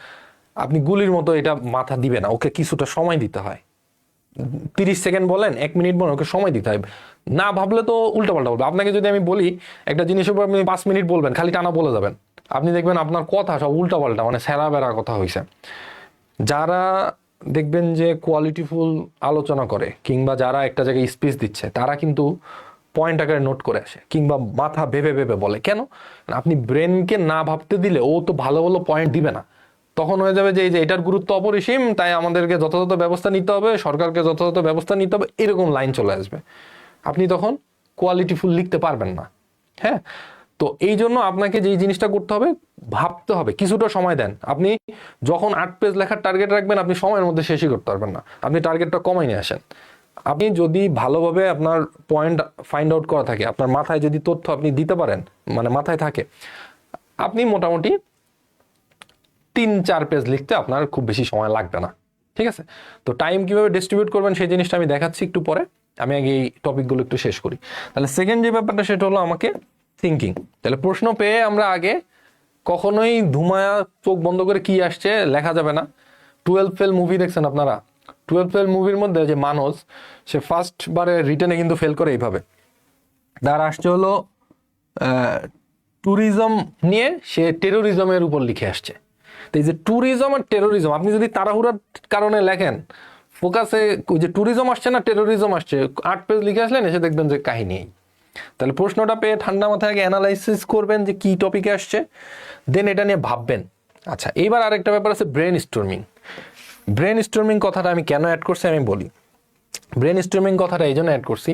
আপনি গুলির মতো এটা মাথা দিবে না, ওকে কিছুটা সময় দিতে হয়। 30 সেকেন্ড বলেন, 1 মিনিট বলেন, ওকে সময় দিতে হয়। না ভাবলে তো উল্টাপাল্টা বলবে। আপনাকে যদি আমি বলি একটা জিনিসের উপর আপনি 5 মিনিট বলবেন, খালি টানা বলে যাবেন, আপনি দেখবেন আপনার কথা সব উল্টাপাল্টা, মানে সেরা বেড়া কথা হয়েছে। যারা দেখবেন যে কোয়ালিটিফুল আলোচনা করে, কিংবা যারা একটা জায়গায় স্পিচ দিচ্ছে, তারা কিন্তু পয়েন্ট আকারে নোট করে আসে, কিংবা মাথা ভেবে ভেবে বলে। কেন? আপনি ব্রেনকে না ভাবতে দিলে ও তো ভালো ভালো পয়েন্ট দিবে না। তখন হয়ে যাবে যে এই যে এটার গুরুত্ব অপরিসীম, তাই আমাদেরকে যথাযথ ব্যবস্থা নিতে হবে, সরকারকে যথাযথ ব্যবস্থা নিতে হবে, এরকম লাইন চলে আসবে। আপনি তখন কোয়ালিটিফুল লিখতে পারবেন না। হ্যাঁ, তো এই জন্য আপনাকে যে জিনিসটা করতে হবে, ভাবতে হবে, কিছুটা সময় দেন। আপনি যখন 8 পেজ লেখার টার্গেট রাখবেন, আপনি সময়ের মধ্যে শেষই করতে পারবেন না। আপনি টার্গেটটা কমাই নিয়ে আসেন। আপনি যদি ভালোভাবে আপনার পয়েন্ট ফাইন্ড আউট করা থাকে, আপনার মাথায় যদি তথ্য আপনি দিতে পারেন, মানে মাথায় থাকে, আপনি মোটামুটি 3-4 পেজ লিখতে আপনার খুব বেশি সময় লাগবে না। ঠিক আছে? তো টাইম কিভাবে ডিস্ট্রিবিউট করবেন সেই জিনিসটা আমি দেখাচ্ছি একটু পরে। আমি আগে এই টপিকগুলো একটু শেষ করি। তাহলে সেকেন্ড যে ব্যাপারটা, সেটা হলো আমাকে থিঙ্কিং। তাহলে প্রশ্ন পেয়ে আমরা আগে কখনোই ধুমায়া চোখ বন্ধ করে কি আসছে লেখা যাবে না। 12 ফেল মুভি দেখছেন আপনারা? 12 ফেল মুভির মধ্যে যে মানুষ, সে ফার্স্ট বারে রিটেনে কিন্তু ফেল করে এইভাবে। তার আসছে হলো ট্যুরিজম নিয়ে, সে টেরোরিজমের উপর লিখে আসছে। তো এই যে ট্যুরিজম আর টেরোরিজম, আপনি যদি তাড়াহুড়ার কারণে লেখেন, ফোকাসে ওই যে ট্যুরিজম আসছে না টেরোরিজম আসছে, 8 পেজ লিখে আসলেন, এসে দেখবেন যে কাহিনী। তাহলে প্রশ্নটা পেয়ে ঠান্ডা মাথায় আগে অ্যানালাইসিস করবেন যে কি টপিকে আসছে, দেন এটা নিয়ে ভাববেন। আচ্ছা, এইবার আরেকটা ব্যাপার আছে, ব্রেন স্টর্মিং। ব্রেন স্টর্মিং কথাটা আমি কেন অ্যাড করছি আমি বলি। ব্রেন স্টর্মিং কথাটা এই জন্য অ্যাড করছি,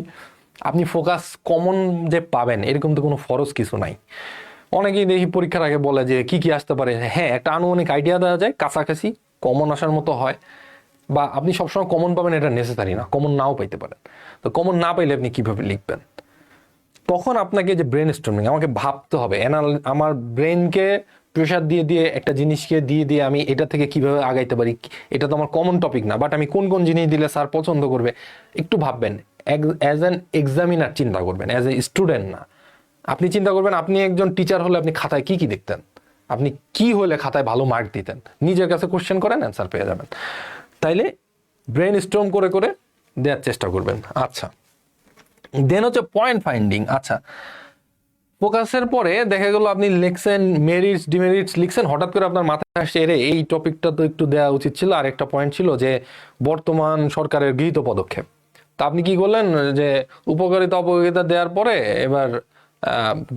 আপনি ফোকাস কমন যে পাবেন এরকম তো কোনো ফরজ কিছু নাই। অনেকেই দেখি পরীক্ষার আগে বলে যে কি কি আসতে পারে। হ্যাঁ, একটা আনুমানিক আইডিয়া দেওয়া যায়, কাছাকাছি কমন আসার মতো হয়। বা আপনি সবসময় কমন পাবেন এটা নেসেসারি না, কমন নাও পাইতে পারেন। তো কমন না পাইলে আপনি কিভাবে লিখবেন? তখন আপনাকে যে ব্রেন স্টর্মিং, আমাকে ভাবতে হবে, আমার ব্রেনকে প্রেশার দিয়ে দিয়ে, একটা জিনিসকে দিয়ে দিয়ে আমি এটা থেকে কিভাবে আগাইতে পারি। এটা তো আমার কমন টপিক না, বাট আমি কোন কোন জিনিস দিলে স্যার পছন্দ করবে, একটু ভাববেন। অ্যাজ অ্যান এক্সামিনার চিন্তা করবেন, অ্যাজ এ স্টুডেন্ট না। আপনি চিন্তা করবেন, আপনি একজন টিচার হলে আপনি খাতায় কি কি দেখতেন? আপনি কি হলে খাতায় ভালো মার্ক দিতেন, নিজের কাছে কোশ্চেন করেন, অ্যান্সার পেয়ে যাবেন। তাইলে ব্রেন স্টর্ম করে করে দেওয়ার চেষ্টা করবেন। আচ্ছা, দেন হচ্ছে পয়েন্ট ফাইন্ডিং। আচ্ছা, ফোকাসের পরে দেখা গেল আপনি লিখছেন মেরিটস ডিমেরিটস লিখছেন, হঠাৎ করে আপনার মাথায় আসছে এরে এই টপিকটা তো একটু দেওয়া উচিত ছিল। আর একটা পয়েন্ট ছিল যে বর্তমান সরকারের গৃহীত পদক্ষেপ। তা আপনি কি করলেন যে উপকারিতা অপকারিতা দেওয়ার পরে এবার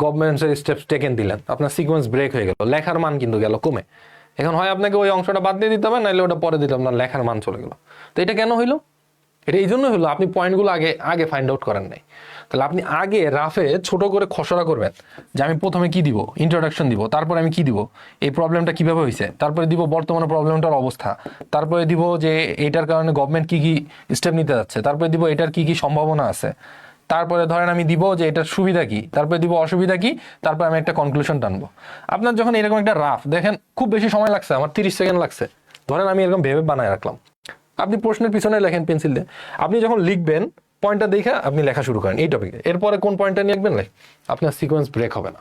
গভর্নমেন্টের স্টেপস টেকেন দিলেন, আপনার সিকোয়েন্স ব্রেক হয়ে গেল, লেখার মান কিন্তু গেল কমে। এখন হয় আপনাকে ওই অংশটা বাদ দিয়ে দিতে হবে, নাহলে ওটা পরে দিতে হবে, আপনার লেখার মান চলে গেল। তো এটা কেন হইলো? এটা এই জন্য হলো আপনি পয়েন্টগুলো আগে আগে ফাইন্ড আউট করেন নাই। তাহলে আপনি আগে রাফে ছোট করে খসড়া করবেন যে আমি প্রথমে কি দিব, ইন্ট্রোডাকশন দিব, তারপরে আমি কি দিব, এই প্রবলেমটা কিভাবে হয়েছে, তারপরে দিব বর্তমানে প্রবলেমটার অবস্থা, তারপরে দিব যে এটার কারণে গভর্নমেন্ট কি কি স্টেপ নিতে যাচ্ছে, তারপরে দিব এটার কি কি সম্ভাবনা আছে, তারপরে ধরেন আমি দিব যে এটার সুবিধা কি, তারপরে দিব অসুবিধা কি, তারপরে আমি একটা কনক্লুশন টানবো। আপনার যখন এরকম একটা রাফ দেখেন, খুব বেশি সময় লাগছে, আমার 30 সেকেন্ড লাগছে, ধরেন আমি এরকম ভেবে বানায় রাখলাম। আপনি প্রশ্নের পিছনে লেখেন পেন্সিল দিয়ে, আপনি যখন লিখবেন পয়েন্টটা দেখে আপনি লেখা শুরু করেন এই টপিকে, এরপরে কোন পয়েন্টটা নিয়ে লিখবেন, আপনার সিকোয়েন্স ব্রেক হবে না।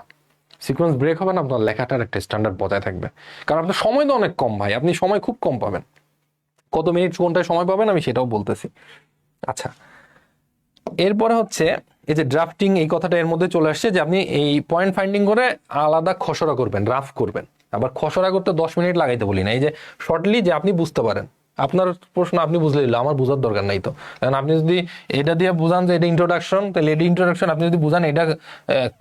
সিকোয়েন্স ব্রেক হবে না, আপনার লেখাটার একটা স্ট্যান্ডার্ড বজায় থাকবে। কারণ আপনার সময় তো অনেক কম ভাই, আপনি সময় খুব কম পাবেন। কত মিনিট কোনটায় সময় পাবেন আমি সেটাও বলতেছি। আচ্ছা, এরপরে হচ্ছে এই যে ড্রাফটিং, এই কথাটা এর মধ্যে চলে আসছে যে আপনি এই পয়েন্ট ফাইন্ডিং করে আলাদা খসড়া করবেন, রাফ করবেন। আবার খসড়া করতে 10 মিনিট লাগাইতে বলি না, এই যে শর্টলি যে আপনি বুঝতে পারেন। আপনার প্রশ্ন আপনি বুঝলে দিল, আমার বোঝার দরকার নাই তো। কারণ আপনি যদি এটা দিয়ে বুঝান যে এটা ইন্ট্রোডাকশন, তাহলে এটা ইন্ট্রোডাকশন, আপনি যদি বুঝান এটা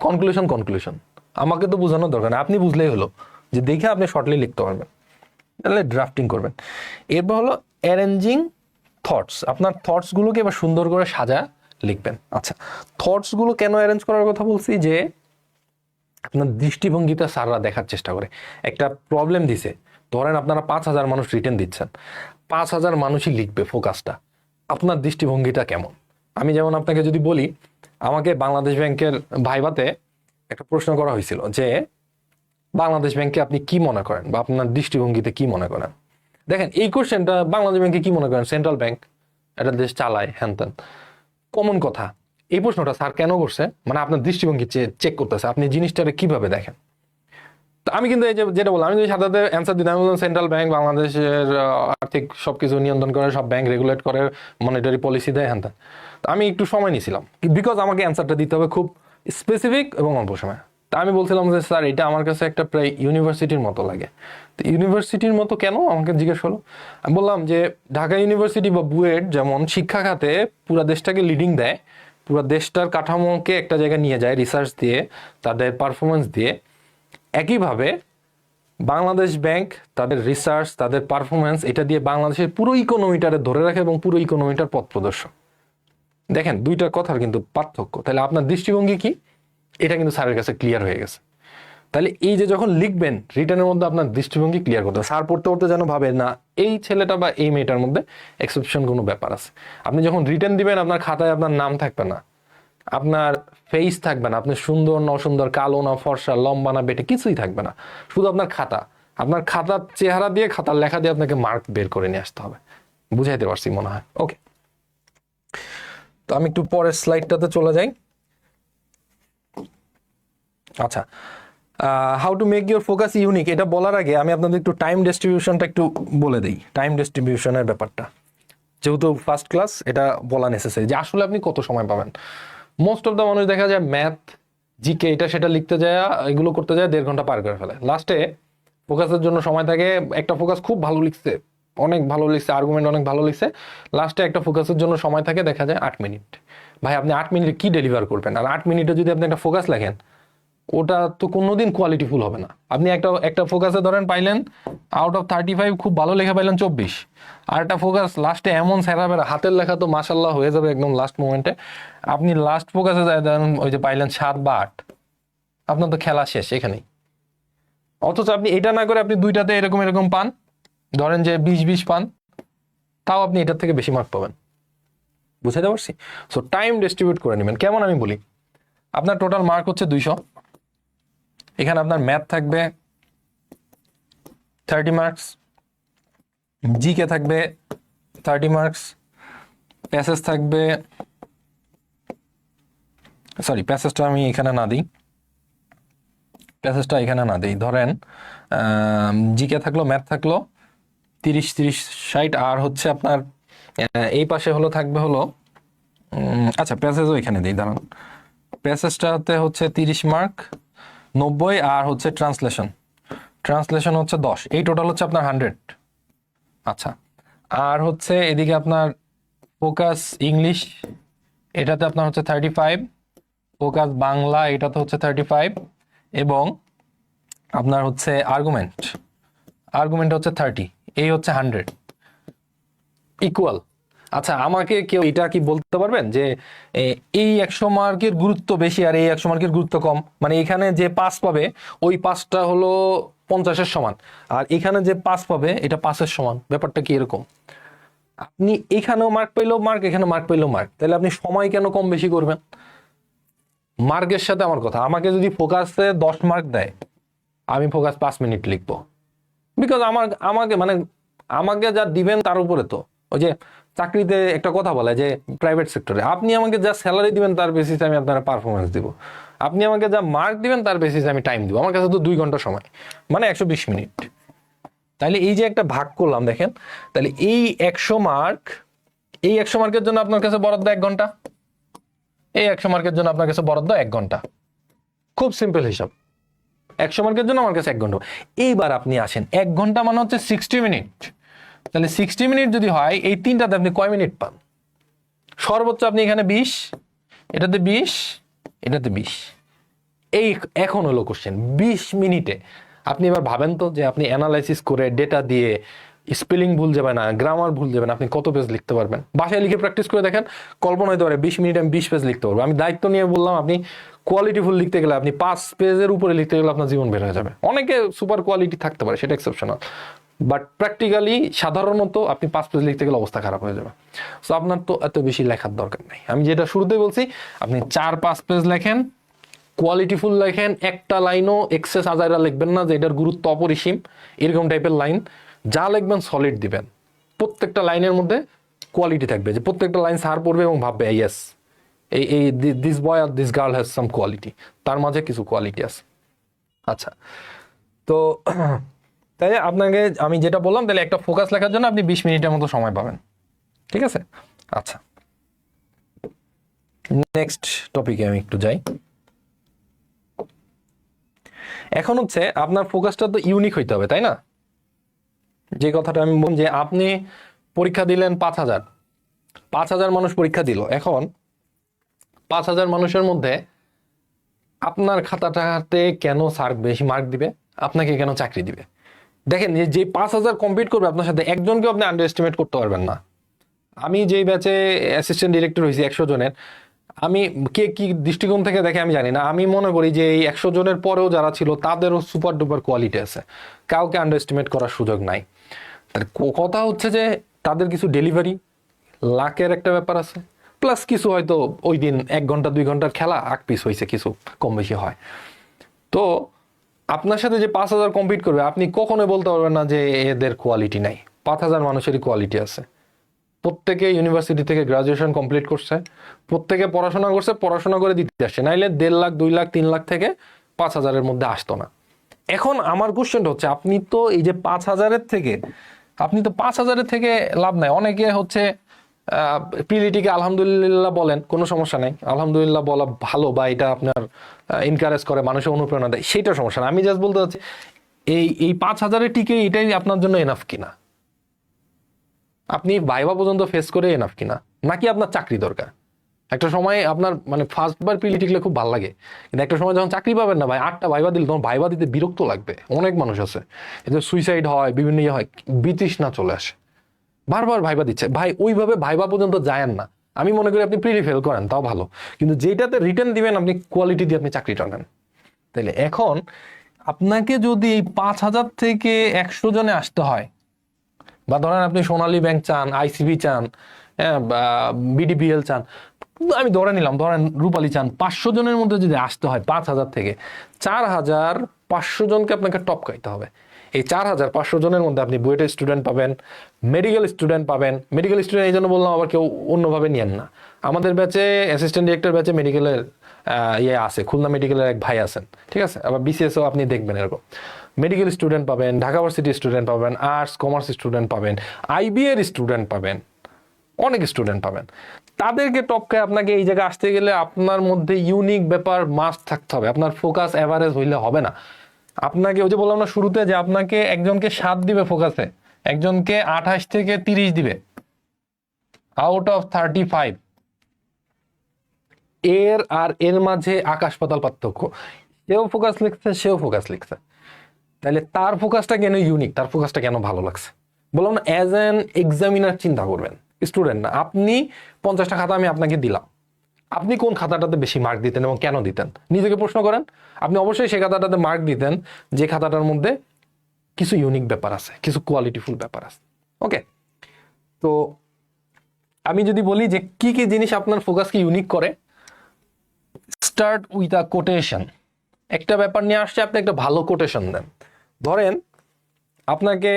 কনক্লুশন, আমাকে তো বোঝানোর দরকার নেই, আপনি বুঝলেই হলো, যে দেখে আপনি শর্টলি লিখতে পারবেন। তাহলে ড্রাফটিং করবেন। এরপর হলো অ্যারেঞ্জিং থটস, আপনার থটসগুলোকে এবার সুন্দর করে সাজা লিখবেন। আচ্ছা, থটসগুলো কেন অ্যারেঞ্জ করার কথা বলছি, যে আপনার দৃষ্টিভঙ্গিটা স্যাররা দেখার চেষ্টা করে। একটা প্রবলেম দিছে, ধরেন আপনারা 5,000 মানুষ রিটেন দিচ্ছেন, 5,000 মানুষই লিখবে ফোকাসটা, আপনার দৃষ্টিভঙ্গিটা কেমন? আমি যেমন আপনাকে যদি বলি, আমাকে বাংলাদেশ ব্যাংকের ভাইভাতে একটা প্রশ্ন করা হয়েছিল যে বাংলাদেশ ব্যাংকে আপনি কি মনে করেন, বা আপনার দৃষ্টিভঙ্গিতে কি মনে করেন। দেখেন এই কোশ্চেনটা, বাংলাদেশ ব্যাংকে কি মনে করেন, সেন্ট্রাল ব্যাংক, একটা দেশ চালায়, হ্যান কমন কথা। এই প্রশ্নটা স্যার কেন করছে, মানে আপনার দৃষ্টিভঙ্গি চেক করতেছে, আপনি জিনিসটাকে কিভাবে দেখেন। তো আমি কিন্তু এই যে যেটা বললাম, আমি যদি সাথে অ্যান্সার দিতাম, আমি বললাম সেন্ট্রাল ব্যাংক বাংলাদেশের আর্থিক সবকিছু নিয়ন্ত্রণ করে, সব ব্যাংক রেগুলেট করে, মনিটারি পলিসি দেয়, হ্যান। তো আমি একটু সময় নিয়েছিলাম, বিকজ আমাকে অ্যান্সারটা দিতে হবে খুব স্পেসিফিক এবং অল্প সময়। তা আমি বলছিলাম যে স্যার এটা আমার কাছে একটা প্রায় ইউনিভার্সিটির মতো লাগে। তো ইউনিভার্সিটির মতো কেন আমাকে জিজ্ঞেস হলো, আমি বললাম যে ঢাকা ইউনিভার্সিটি বা বুয়েট যেমন শিক্ষা খাতে পুরো দেশটাকে লিডিং দেয়, পুরো দেশটার কাঠামোকে একটা জায়গায় নিয়ে যায় রিসার্চ দিয়ে, তাদের পারফরমেন্স দিয়ে, একইভাবে বাংলাদেশ ব্যাংক তাদের রিসার্চ, তাদের পারফরমেন্স, এটা দিয়ে বাংলাদেশের পুরো ইকোনমিটারে ধরে রাখে এবং পুরো ইকোনমিটার পথ প্রদর্শক। দেখেন দুইটার কথার কিন্তু পার্থক্য। তাহলে আপনার দৃষ্টিভঙ্গি কি, এটা কিন্তু স্যারের কাছে ক্লিয়ার হয়ে গেছে। তাহলে এই যে যখন লিখবেন রিটার্নের মধ্যে আপনার দৃষ্টিভঙ্গি ক্লিয়ার করতে হবে। স্যার পড়তে পড়তে যেন ভাবে না এই ছেলেটা বা এই মেয়েটার মধ্যে এক্সেপশন কোনো ব্যাপার আছে। আপনি যখন রিটার্ন দিবেন, আপনার খাতায় আপনার নাম থাকবে না, আপনার ফেস থাকবে না, আপনি সুন্দর না অসুন্দর, কালো না ফর্সা, লম্বা না বেটে, কিছুই থাকবে না, শুধু আপনার খাতা। আপনার খাতার চেহারা দিয়ে, খাতার লেখা দিয়ে আপনাকে মার্ক বের করে নিয়ে আসতে হবে। বুঝাইতে পারছি মনে হয়? ওকে, তো আমি একটু পরের স্লাইডটাতে চলে যাই। আচ্ছা, how to make your focus unique, এটা বলার আগে আমি আপনাদের একটু টাইম ডিস্ট্রিবিউশনটা একটু বলে দিই। টাইম ডিস্ট্রিবিউশনের ব্যাপারটা যেহেতু ফার্স্ট ক্লাস, এটা বলা নেসেসারি যে আসলে আপনি কত সময় পাবেন। মোস্ট অফ দ্য মানুষ দেখা যায় ম্যাথ, জিকে, এটা সেটা লিখতে যায়, এগুলো করতে যায়, 1.5 ঘন্টা পার করে ফেলে। লাস্টে ফোকাসের জন্য সময় থাকে, একটা ফোকাস খুব ভালো লিখছে, অনেক ভালো লিখছে, আর্গুমেন্ট অনেক ভালো লিখছে, লাস্টে একটা ফোকাসের জন্য সময় থাকে দেখা যায় 8 মিনিট। ভাই আপনি 8 মিনিটে কি ডেলিভার করবেন? আর 8 মিনিটে যদি আপনি একটা ফোকাস লেখেন, ওটা তো কোনোদিন কোয়ালিটিফুল হবে না। আপনি একটা ফোকাসে ধরেন পাইলেন আউট অফ 35 খুব ভালো লেখা পাইলেন 24, আর একটা ফোকাস লাস্টে এমন সেরাবেরা, হাতের লেখা তো মাশাল্লাহ হয়ে যাবে একদম লাস্ট মোমেন্টে, আপনি লাস্ট ফোকাসে যায় দেন ওই যে পাইলেন 7 বা 8, আপনার তো খেলা শেষ এখানেই। অথচ আপনি এটা না করে আপনি দুইটাতে এরকম এরকম পান, ধরেন যে 20-20 পান, তাও আপনি এটার থেকে বেশি মার্ক পাবেন। বুঝাতে পারছি? সো টাইম ডিস্ট্রিবিউট করে নেবেন। কেমন আমি বলি, আপনার টোটাল মার্ক হচ্ছে 200, এখানে আপনার ম্যাথ থাকবে 30 মার্কস, জিকে থাকবে 30 মার্কস, প্যাসেজ থাকবে, সরি প্যাসেজটা আমি এখানে না দিই, প্যাসেজটা এখানে না দেই, ধরেন জিকে থাকলো, ম্যাথ থাকলো 30-30-60, আর হচ্ছে আপনার এই পাশে হলো থাকবে হলো আচ্ছা প্যাসেজও এখানে দিই, দাঁড়ান। প্যাসেজটাতে হচ্ছে 30 মার্ক, 90, আর হচ্ছে ট্রান্সলেশন হচ্ছে 10, এই টোটাল হচ্ছে আপনার 100। আচ্ছা, আর হচ্ছে এদিকে আপনার ফোকাস ইংলিশ, এটাতে আপনার হচ্ছে 35, ফোকাস বাংলা এটাতে হচ্ছে 35, এবং আপনার হচ্ছে আর্গুমেন্ট হচ্ছে 30, এই হচ্ছে 100 ইকুয়াল। আচ্ছা, আমাকে কেউ এটা কি বলতে পারবেন যে এই 100 মার্কের গুরুত্ব বেশি আর এই 100 মার্কের গুরুত্ব কম? মানে এখানে যে 5 পাবে ওই 5টা হলো 50-এর সমান, আর এখানে যে 5 পাবে এটা 5-এর সমান, ব্যাপারটা কি এরকম? আপনি এখানেও মার্ক পেলেও মার্ক, এখানে মার্ক পেলেও মার্ক, তাহলে আপনি সময় কেন কম বেশি করবেন? মার্কের সাথে আমার কথা, আমাকে যদি ফোকাসে 10 মার্ক দেয়, আমি ফোকাস 5 মিনিট লিখবো, বিকজ আমাকে যা দিবেন তার উপরে তো, ওই যে চাকরিতে একটা কথা বলে যে প্রাইভেট সেক্টরে আপনি আমাকে যা স্যালারি দিবেন তার বেসিসে আমি আপনার পারফরমেন্স দিব, আপনি আমাকে যা মার্ক দিবেন তার বেসিসে আমি টাইম দিব। আমার কাছে তো 2 ঘন্টা সময়, মানে 120 মিনিট। তাইলে এই যে একটা ভাগ করলাম দেখেন, তাহলে এই 100 মার্কের জন্য আপনার কাছে বরাদ্দ 1 ঘন্টা, এই 100 মার্কের জন্য আপনার কাছে বরাদ্দ 1 ঘন্টা। খুব সিম্পল হিসাব, 100 মার্কের জন্য আমার কাছে 1 ঘন্টা। এইবার আপনি আসেন, 1 ঘন্টা মানে হচ্ছে 60 মিনিট, তাহলে 60 মিনিট যদি হয় এই তিনটাতে আপনি কয় মিনিট পান? সর্বোচ্চ আপনি এখানে 20, এটাতে 20, এটাতে 20। এই এখন হলো কোশ্চেন, 20 মিনিটে আপনি এবার ভাবেন তো যে আপনি অ্যানালাইসিস করে ডেটা দিয়ে স্পেলিং ভুল যাবে না, গ্রামার ভুল যাবে না, আপনি কত পেজ লিখতে পারবেন? বাসায় লিখে প্র্যাকটিস করে দেখেন, কল্পনা হতে পারে 20 মিনিটে আমি 20 পেজ লিখতে পারবো। আমি দায়িত্ব নিয়ে বললাম, আপনি কোয়ালিটিফুল লিখতে গেলে, আপনি 5 পেজের উপরে লিখতে গেলে আপনার জীবন বের হয়ে যাবে। অনেকে সুপার কোয়ালিটি থাকতে পারে, সেটা এক্সেপশনাল, বাট প্র্যাকটিক্যালি সাধারণত আপনি 5 পেজ লিখতে গেলে অবস্থা খারাপ হয়ে যাবে। সো আপনার তো এত বেশি লেখার দরকার নেই। আমি যেটা শুরুতেই বলছি, আপনি 4-5 পেজ লেখেন, কোয়ালিটিফুল লেখেন, একটা লাইনও এক্সেস আজাইরা লিখবেন না যে এটার গুরুত্ব অপরিসীম, এরকম টাইপের লাইন। যা লিখবেন সলিড দিবেন, প্রত্যেকটা লাইনের মধ্যে কোয়ালিটি থাকবে, যে প্রত্যেকটা লাইন স্যার পড়বে এবং ভাববে ইয়েস এই দিস বয় আর this girl has some quality, তার মাঝে কিছু কোয়ালিটি আছে। আচ্ছা, তো তাই আপনাকে আমি যেটা বললাম, তাহলে একটা ফোকাস লেখার জন্য আপনি 20 মিনিটের মতো সময় পাবেন, ঠিক আছে? আচ্ছা, নেক্সট টপিকে আমি একটু যাই। এখন হচ্ছে আপনার ফোকাসটা তো ইউনিক হইতে হবে, তাই না? যে কথাটা আমি বললাম যে আপনি পরীক্ষা দিলেন 5,000 মানুষ পরীক্ষা দিল, এখন 5,000 মানুষের মধ্যে আপনার খাতাটাতে কেন স্যার বেশি মার্ক দিবে, আপনাকে কেন চাকরি দিবে? দেখেন, যে 5,000 কম্পিট করবে আপনার সাথে, একজনকেও আপনি আন্ডার এস্টিমেট করতে পারবেন না। আমি যেই ব্যাচে অ্যাসিস্ট্যান্ট ডিরেক্টর হয়েছি 100 জনের, আমি কে কি দৃষ্টিকোণ থেকে দেখে আমি জানি না, আমি মনে করি যে এই 100 জনের পরেও যারা ছিল তাদেরও সুপার ডুপার কোয়ালিটি আছে, কাউকে আন্ডার এস্টিমেট করার সুযোগ নাই। তার কথা হচ্ছে যে তাদের কিছু ডেলিভারি লাকের একটা ব্যাপার আছে, প্লাস কিছু হয়তো ওই দিন 1 ঘন্টা 2 ঘন্টার খেলা 8 পিস হয়েছে, কিছু কম বেশি হয়। তো আপনার সাথে যে 5,000 কম্পিট করবে, আপনি কখনোই বলতে পারবেন না যে এদের কোয়ালিটি নাই। 5,000 মানুষেরই কোয়ালিটি আছে, প্রত্যেকে ইউনিভার্সিটি থেকে গ্রাজুয়েশন কমপ্লিট করছে, প্রত্যেকে পড়াশোনা করছে, পড়াশোনা করে দিতে আসছে, নাইলে 1.5 লাখ 2 লাখ 3 লাখ থেকে 5,000-এর মধ্যে আসতো না। এখন আমার কোশ্চেনটা হচ্ছে, আপনি তো এই যে 5,000-এর থেকে, আপনি তো 5,000-এর থেকে লাভ নাই। অনেকে হচ্ছে পিলিটিকে আলহামদুলিল্লাহ বলেন, কোনো সমস্যা নাই, আলহামদুলিল্লাহ বলা ভালো, বা এটা আপনার এনকারেজ করে, মানুষের অনুপ্রেরণা দেয়, সেটা সমস্যা না। আমি জাস্ট বলতে চাচ্ছি এই 5,000-এর টিকে এটাই আপনার জন্য এনাফ কিনা, আপনি ভাইবা পর্যন্ত ফেস করে এনাফ কিনা, নাকি আপনার চাকরি দরকার? একটা সময় আপনার মানে ফার্স্টবার পিলি টিকলে খুব ভালো লাগে, কিন্তু একটা সময় যখন চাকরি পাবেন না ভাই, 8টা ভাইবা দিলে তখন ভাইবা দিতে বিরক্ত লাগবে। অনেক মানুষ আছে এতে সুইসাইড হয়, বিভিন্ন ইয়ে হয়, বিতৃষ্ণা চলে আসে, বারবার ভাইবা দিচ্ছে। ভাই ওইভাবে ভাইবা পর্যন্ত যায়েন না। আমি মনে করি আপনি প্রিলি ফেল করেন তাও ভালো, কিন্তু যেটাতে রিটার্ন দিবেন আপনি কোয়ালিটি দিয়ে আপনি চাকরিটা নেন। তাইলে এখন আপনাকে যদি এই 5,000 থেকে 100 জনে আসতে হয়, বা ধরেন আপনি সোনালী ব্যাংক চান, আইসিবি চান, হ্যাঁ, বিডিপিএল চান, আমি ধরে নিলাম, ধরেন রূপালী চান, 500 জনের মধ্যে যদি আসতে হয় 5,000 থেকে, 4,500 জনকে আপনাকে টপ খাইতে হবে। এই 4,500 জনের মধ্যে আপনি বুয়েটের স্টুডেন্ট পাবেন, মেডিকেল স্টুডেন্ট পাবেন। মেডিকেল স্টুডেন্ট এই জন্য বললাম, আবার কেউ অন্যভাবে নিয়েন না। আমাদের ব্যাচে অ্যাসিস্ট্যান্ট ডিরেক্টর ব্যাচে মেডিকেলের ইয়ে আছে, খুলনা মেডিকেলের এক ভাই আছেন, ঠিক আছে, আবার বিসিএসও আপনি দেখবেন এরকম মেডিকেল স্টুডেন্ট পাবেন, ঢাকা ভার্সিটির স্টুডেন্ট পাবেন, আর্টস কমার্স স্টুডেন্ট পাবেন, আইবি এর স্টুডেন্ট পাবেন, অনেক স্টুডেন্ট পাবেন। তাদেরকে টপকে আপনাকে এই জায়গায় আসতে গেলে আপনার মধ্যে ইউনিক ব্যাপার মাস্ট থাকতে হবে, আপনার ফোকাস এভারেজ হইলে হবে না। আপনাকে ওই যে বললাম না শুরুতে, যে আপনাকে একজনকে 7 দিবে ফোকাসে, একজনকে 28 থেকে 30 দিবে আউট অফ 35। এর মাঝে আকাশ পাতাল পার্থক্য। সেও ফোকাস লিখছে, সেও ফোকাস লিখছে, তাহলে তার ফোকাসটা কেন ইউনিক, তার ফোকাসটা কেন ভালো লাগছে। বললাম না, অ্যাজ অ্যান এক্সামিনার চিন্তা করবেন, স্টুডেন্ট না। আপনি 50টা খাতা আমি আপনাকে দিলাম, আপনি কোন খাতাটাতে বেশি মার্ক দিতেন এবং কেন দিতেন, নিজেকে প্রশ্ন করেন। আপনি অবশ্যই সেই খাতাটাতে মার্ক দিতেন যে খাতাটার মধ্যে কিছু ইউনিক ব্যাপার আছে, কিছু কোয়ালিটিফুল ব্যাপার আছে। ওকে, তো আমি যদি বলি যে কি কি জিনিস আপনার ফোকাসকে ইউনিক করে, স্টার্ট উইথ আ কোটেশন। একটা ব্যাপার নিয়ে আসছে, আপনি একটা ভালো কোটেশন দেন। ধরেন আপনাকে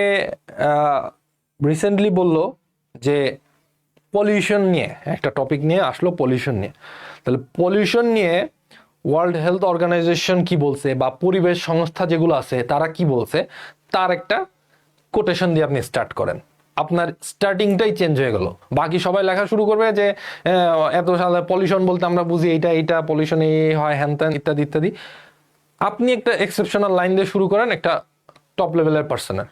রিসেন্টলি বললো যে পলিউশন নিয়ে একটা টপিক নিয়ে আসলো, পলিউশন নিয়ে। তাহলে পলিউশন নিয়ে ওয়ার্ল্ড হেলথ অর্গানাইজেশন কি বলছে, বা পরিবেশ সংস্থা যেগুলো আছে তারা কি বলছে, তার একটা কোটেশন দিয়ে আপনি স্টার্ট করেন। আপনার স্টার্টিংটাই চেঞ্জ হয়ে গেল। বাকি সবাই লেখা শুরু করবে যে এত সালে পলিউশন বলতে আমরা বুঝি এইটা পলিউশন এই হয়, হ্যান ত্যান ইত্যাদি ইত্যাদি। আপনি একটা এক্সেপশনাল লাইন দিয়ে শুরু করেন একটা টপ লেভেলের পার্সনের।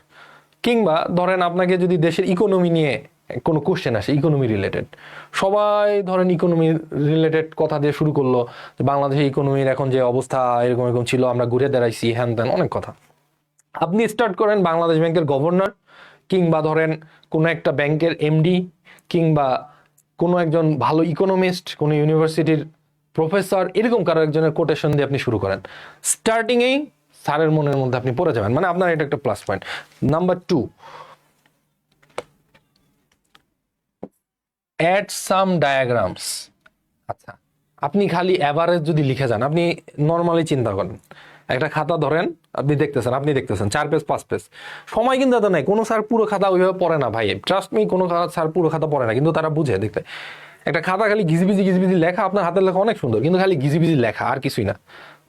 কিংবা ধরেন আপনাকে যদি দেশের ইকোনমি নিয়ে কোনো কোশ্চেন আসে, ইকোনমি রিলেটেড, সবাই ধরেন ইকোনমি রিলেটেড কথা দিয়ে শুরু করলো, বাংলাদেশের ইকোনমির এখন যে অবস্থা এরকম এরকম ছিল, আমরা ঘুরে দাঁড়াইছি, হ্যান ত্যান অনেক কথা। আপনি স্টার্ট করেন বাংলাদেশ ব্যাংকের গভর্নর, কিংবা ধরেন কোনো একটা ব্যাংকের এমডি, কিংবা কোনো একজন ভালো ইকোনমিস্ট, কোনো ইউনিভার্সিটির প্রফেসর, এরকম কারো একজনের কোটেশন দিয়ে আপনি শুরু করেন। স্টার্টিংয়েই স্যারের মনের মধ্যে আপনি পড়ে যাবেন, মানে আপনার এটা একটা plus point. Number 2, add some diagrams. আচ্ছা, আপনি খালি অ্যাভারেজ যদি লিখে যান, আপনি নর্মালি চিন্তা করেন, একটা খাতা ধরেন, আপনি দেখতেছেন 4 পেজ 5 পেজ, সময় কিন্তু এত নাই। কোনো স্যার পুরো খাতা ওইভাবে পড়ে না ভাই, ট্রাস্ট মি, কোনো স্যার পুরো খাতা পড়ে না, কিন্তু তারা বুঝে দেখতে। একটা খাতা খালি ঘিজিবিজি লেখা, আপনার হাতের লেখা অনেক সুন্দর, কিন্তু খালি ঘিজিবিজি লেখা আর কিছুই না,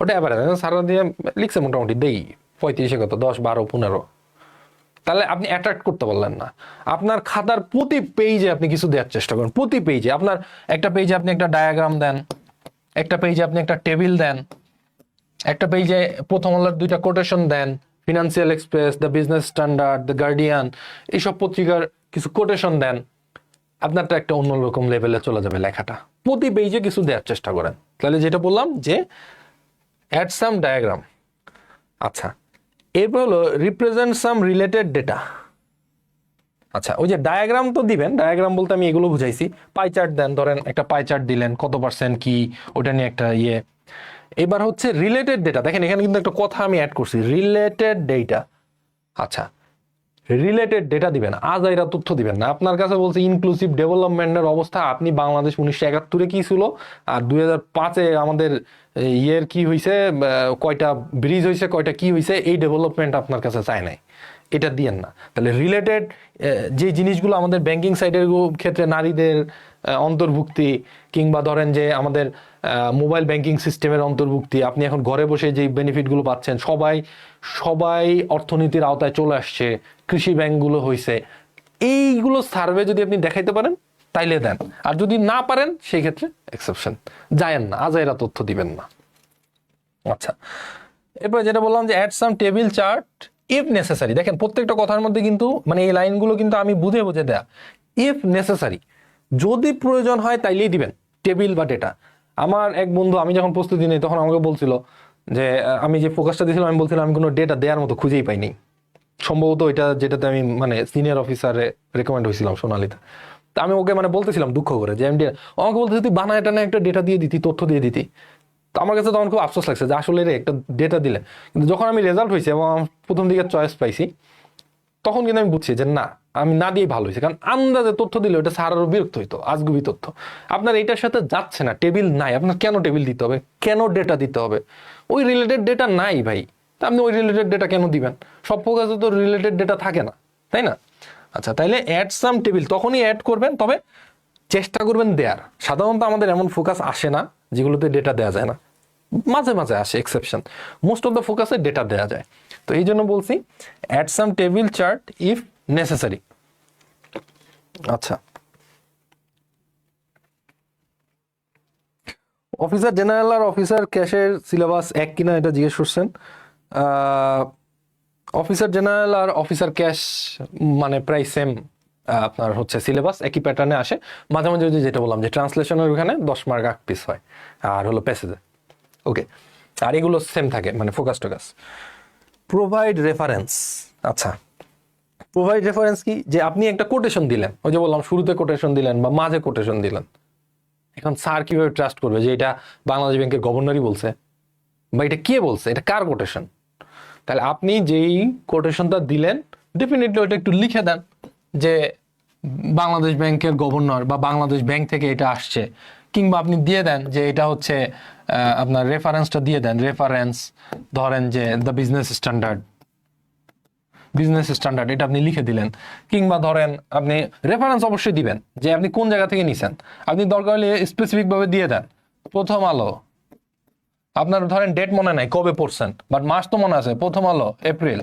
ওটা অ্যাভারেজ। সারা দিয়ে লিখছে মোটামুটি দেই 35 কত 10 12 15, তাহলে আপনি অ্যাট্রাক্ট করতে পারলেন না। আপনার খাতার প্রতি পেজে আপনি কিছু দেওয়ার চেষ্টা করেন, প্রতি পেজে আপনার একটা পেজে আপনি একটা ডায়াগ্রাম দেন, একটা পেজে আপনি একটা টেবিল দেন, একটা পেজে প্রথম আলোর 2টা কোটেশন দেন, Financial Express, the Business Standard, the Guardian, এইসব পত্রিকার কিছু কোটেশন দেন। আপনারটা একটা অন্যরকম লেভেলে চলে যাবে লেখাটা। প্রতি পেজে কিছু দেওয়ার চেষ্টা করেন। তাহলে যেটা বললাম যে অ্যাড সাম ডায়াগ্রাম। আচ্ছা, এরপর হলো রিপ্রেজেন্ট সাম রিলেটেড ডেটা। আচ্ছা, ওই যে ডায়াগ্রাম তো দিবেন, ডায়াগ্রাম বলতে আমি এগুলো বুঝাইছি। পাই চার্ট দেন, ধরেন একটা পাই চার্ট দিলেন, কত পার্সেন্ট কি, ওটা নিয়ে একটা ইয়ে। এবার হচ্ছে রিলেটেড ডেটা। দেখেন এখানে কিন্তু একটা কথা আমি অ্যাড করছি, রিলেটেড ডেটা। আচ্ছা, রিলেটেড ডেটা দিবেন, আজাইরা তথ্য দিবেন না। আপনার কাছে বলছে ইনক্লুসিভ ডেভেলপমেন্টের অবস্থা, আপনি বাংলাদেশ 1971-এ কি ছিল আর 2005-এ আমাদের ইয়ের কি হয়েছে, কয়টা ব্রিজ হয়েছে, কয়টা কি হয়েছে, এই ডেভেলপমেন্ট আপনার কাছে চায় নাই, এটা দিয়েন না। তাহলে রিলেটেড যে জিনিসগুলো আমাদের ব্যাংকিং সাইডের ক্ষেত্রে, নারীদের অন্তর্ভুক্তি, কিংবা ধরেন যে আমাদের মোবাইল ব্যাংকিং সিস্টেমের অন্তর্ভুক্তি, আপনি এখন ঘরে বসে যে বেনিফিটগুলো পাচ্ছেন, সবাই অর্থনীতির আওতায় চলে আসছে, কৃষি ব্যাংকগুলো হয়েছে, এইগুলো সার্ভে যদি আপনি দেখাইতে পারেন তাইলে দেন। আর যদি না পারেন সেই ক্ষেত্রে এক্সেপশন, যায়েন না, আজাইরা তথ্য দিবেন না। আচ্ছা, এরপর যেটা বললাম যে add some table chart if necessary. দেখেন প্রত্যেকটা কথার মধ্যে কিন্তু মানে এই লাইনগুলো কিন্তু আমি বুঝে দেয়া, ইফ নেসেসারি, যদি প্রয়োজন হয় তাইলেই দিবেন টেবিল বা ডেটা। আমার এক বন্ধু, আমি যখন প্রস্তুতি নিই তখন আমাকে বলছিল যে আমি যে ফোকাসটা দিয়েছিলাম, আমি বলছিলাম আমি কোনো ডেটা দেওয়ার মতো খুঁজেই পাইনি। সম্ভবত ওইটা যেটাতে আমি মানে সিনিয়র অফিসারে রেকমেন্ড হয়েছিলাম সোনালিতে। তা আমি ওকে মানে বলতেছিলাম দুঃখ করে যে আমি আমাকে বলতে তুই বানায় টানা একটা ডেটা দিয়ে দিতি, তথ্য দিয়ে দিতি। তো আমার কাছে তখন খুব আফসোস লাগছে যে আসলে রে একটা ডেটা দিলে। কিন্তু যখন আমি রেজাল্ট হয়েছে এবং প্রথম দিকে চয়েস পাইছি, তখন কিন্তু আমি বুঝছি যে না, আমি না দিয়ে ভালো হয়েছে। কারণ আন্দাজে তথ্য দিলে ওটা সারারও বিরক্ত হইতো, আজগুবি তথ্য। আপনার এটার সাথে যাচ্ছে না, টেবিল নাই, আপনার কেন টেবিল দিতে হবে, কেন ডেটা দিতে হবে? ওই রিলেটেড ডেটা নাই ভাই, তা আপনি ওই রিলেটেড ডেটা কেন দিবেন? সব ফোকাসে তো রিলেটেড ডেটা থাকে না, তাই না? আচ্ছা, তাইলে অ্যাড সাম টেবিল তখনই অ্যাড করবেন, তবে চেষ্টা করবেন দেয়ার। সাধারণত আমাদের এমন ফোকাস আসে না যেগুলোতে ডেটা দেওয়া যায় না, মাঝে মাঝে আসে এক্সেপশন, মোস্ট অফ দ্য ফোকাসে ডেটা দেওয়া যায়। তো এই জন্য বলছি add some table chart if necessary. আচ্ছা, অফিসার জেনারেল আর অফিসার ক্যাশের সিলেবাস এক কিনা এটা জিজ্ঞেস করছেন। অফিসার জেনারেল আর অফিসার ক্যাশ মানে প্রায় সেম, আপনার হচ্ছে সিলেবাস একই প্যাটার্নে আসে। মাঝে মাঝে যেটা বললাম যে ট্রান্সলেশনের ওখানে 10 মার্ক 8 পিস হয় আর হলো প্যাসেজে, ওকে, আর এগুলো সেম থাকে মানে ফোকাস টোকাস। Provide reference. আচ্ছা, প্রোভাইড রেফারেন্স কি, যে আপনি একটা কোটেশন দিলেন, ওই যে বললাম শুরুতে কোটেশন দিলেন বা মাঝে কোটেশন দিলেন, এখন স্যার কিভাবে ট্রাস্ট করবে যে এটা বাংলাদেশ ব্যাংকের গভর্নরই বলছে বা এটা কে বলছে, এটা কার কোটেশন? তাহলে আপনি যেই কোটেশনটা দিলেন ডেফিনেটলি ওইটা একটু লিখে দেন যে বাংলাদেশ ব্যাংকের গভর্নর বা বাংলাদেশ ব্যাংক থেকে এটা আসছে, কিংবা আপনি দিয়ে দেন যে এটা হচ্ছে আপনার রেফারেন্সটা দিয়ে দেন, রেফারেন্স ধরেন যে the Business standard, business standard এটা আপনি লিখে দিলেন, কিংবা ধরেন আপনি রেফারেন্স অবশ্যই দিবেন যে আপনি কোন জায়গা থেকে নিছেন, আপনি দরকার হলে স্পেসিফিকভাবে দিয়ে দেন প্রথম আলো, আপনার ধরেন ডেট মনে নাই কবে পড়ছেন বাট মাস তো মনে আছে, প্রথম আলো এপ্রিল,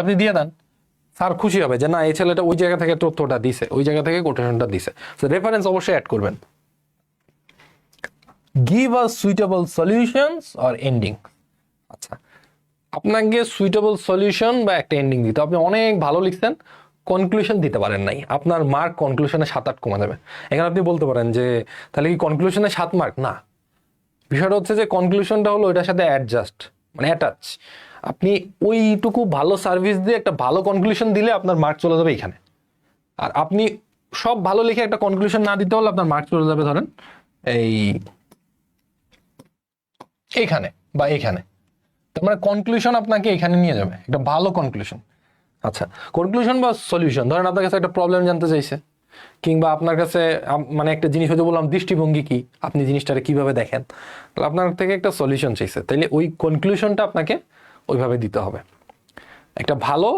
আপনি দিয়ে দেন, স্যার খুশি হবে যে না এই ছেলেটা ওই জায়গা থেকে তথ্যটা দিছে, ওই জায়গা থেকে কোটেশনটা দিছে। সো রেফারেন্স অবশ্যই অ্যাড করবেন। Give us suitable solutions or ending. আচ্ছা, আপনাকে সুইটেবল সলিউশন বা একটা এন্ডিং দিতে, আপনি অনেক ভালো লিখছেন, কনক্লুশন দিতে পারেন নাই, আপনার মার্ক কনক্লুশনে 7-8 কমে যাবে। এখানে আপনি বলতে পারেন যে তাহলে কি কনক্লুশনে 7 মার্ক? না, বিষয়টা হচ্ছে যে কনক্লুশনটা হলো এটার সাথে অ্যাডজাস্ট মানে অ্যাটাচ, আপনি ওইটুকু ভালো সার্ভিস দিয়ে একটা ভালো কনক্লুশন দিলে আপনার মার্ক চলে যাবে এখানে। আর আপনি সব ভালো লিখে একটা কনক্লুশন না দিতে হলে আপনার মার্ক চলে যাবে ধরেন এইখানে বা এইখানে। তার মানে কনক্লুশন আপনাকে এখানে নিয়ে যাবে, একটা ভালো কনক্লুশন। আচ্ছা, কনক্লুশন বা সলিউশন, ধরেন আপনার কাছে একটা প্রবলেম জানতে চাইছে, কিংবা আপনার কাছে মানে একটা জিনিস হয়তো বললাম দৃষ্টিভঙ্গি কি, আপনি জিনিসটাকে কিভাবে দেখেন, তাহলে আপনার থেকে একটা সলিউশন চাইছে, তাইলে ওই কনক্লুশনটা আপনাকে ওইভাবে দিতে হবে। একটা ভালো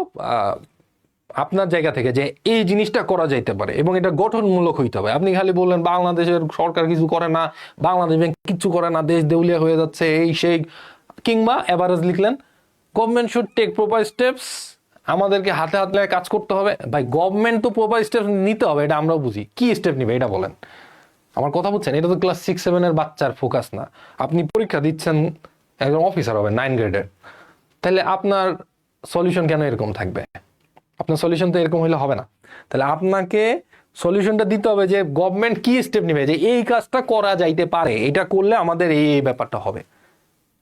আপনার জায়গা থেকে যে এই জিনিসটা করা যাইতে পারে এবং এটা গঠনমূলক হইতে হবে। আপনি খালি বললেন বাংলাদেশের সরকার কিছু করে না, বাংলাদেশ ব্যাংক কিচ্ছু করে না, দেশ দেউলিয়া হয়ে যাচ্ছে এই সেই, কিংবা এভারেজ লিখলেন government should take proper steps, আমাদেরকে হাতে হাত লাগিয়ে কাজ করতে হবে। ভাই গভর্নমেন্ট তো প্রপার স্টেপ নিতে হবে, এটা আমরাও বুঝি, কি স্টেপ নিবে এটা বলেন, আমার কথা বুঝছেন? এটা তো ক্লাস 6-7 বাচ্চার ফোকাস না, আপনি পরীক্ষা দিচ্ছেন, একজন অফিসার হবে 9 গ্রেডের, তাহলে আপনার সলিউশন কেন এরকম থাকবে? আপনার সলিউশন তো এরকম হলে হবে না। তাহলে আপনাকে সলিউশনটা দিতে হবে যে গভর্নমেন্ট কি স্টেপ নেবে যে এই কাজটা করা যাইতে পারে, এটা করলে আমাদের এই ব্যাপারটা হবে।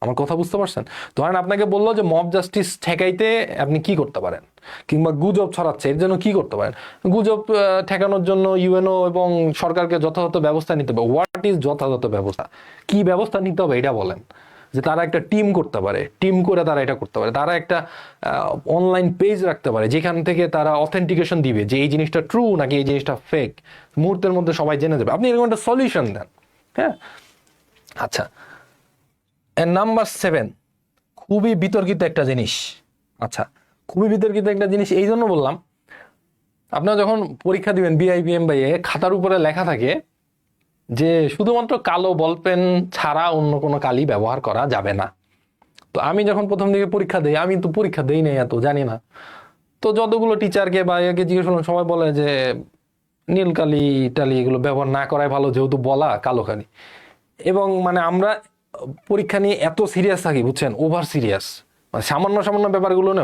আমার কথা বুঝতে পারছেন? ধরেন আপনাকে বললো যে মব জাস্টিস ঠেকাইতে আপনি কি করতে পারেন, কিংবা গুজব ছড়াচ্ছে এর জন্য কি করতে পারেন। গুজব ঠেকানোর জন্য ইউএনও এবং সরকারকে যথাযথ ব্যবস্থা নিতে হবে। হোয়াট ইজ যথাযথ ব্যবস্থা, কি ব্যবস্থা নিতে হবে এটা বলেন। যে তারা একটা টিম করতে পারে, টিম করে তারা এটা করতে পারে, তারা একটা অনলাইন পেজ রাখতে পারে যেখান থেকে তারা অথেন্টিকেশন দিবে যে এই জিনিসটা ট্রু নাকি এই জিনিসটা ফেক, মুহূর্তের মধ্যে সবাই জেনে যাবে। আপনি এরকম একটা সলিউশন দেন। হ্যাঁ, আচ্ছা, নাম্বার 7 খুবই বিতর্কিত একটা জিনিস। আচ্ছা, খুবই বিতর্কিত একটা জিনিস এই জন্য বললাম, আপনারা যখন পরীক্ষা দিবেন বিআইবিএম বা খাতার উপরে লেখা থাকে যে শুধুমাত্র কালো বলপেন ছাড়া অন্য কোনো কালি ব্যবহার করা যাবে না। তো আমি যখন প্রথম দিকে পরীক্ষা দিই, আমি তো পরীক্ষা দিই নাই, এত জানি না, তো যতগুলো টিচারকে বা একে জিজ্ঞেস করলাম সবাই বলে যে নীল কালি টালি এগুলো ব্যবহার না করাই ভালো, যেহেতু বলা কালো কালি। এবং মানে আমরা পরীক্ষা নিয়ে এত সিরিয়াস থাকি বুঝছেন, ওভার সিরিয়াস, মানে সামান্য সামান্য ব্যাপারগুলো না।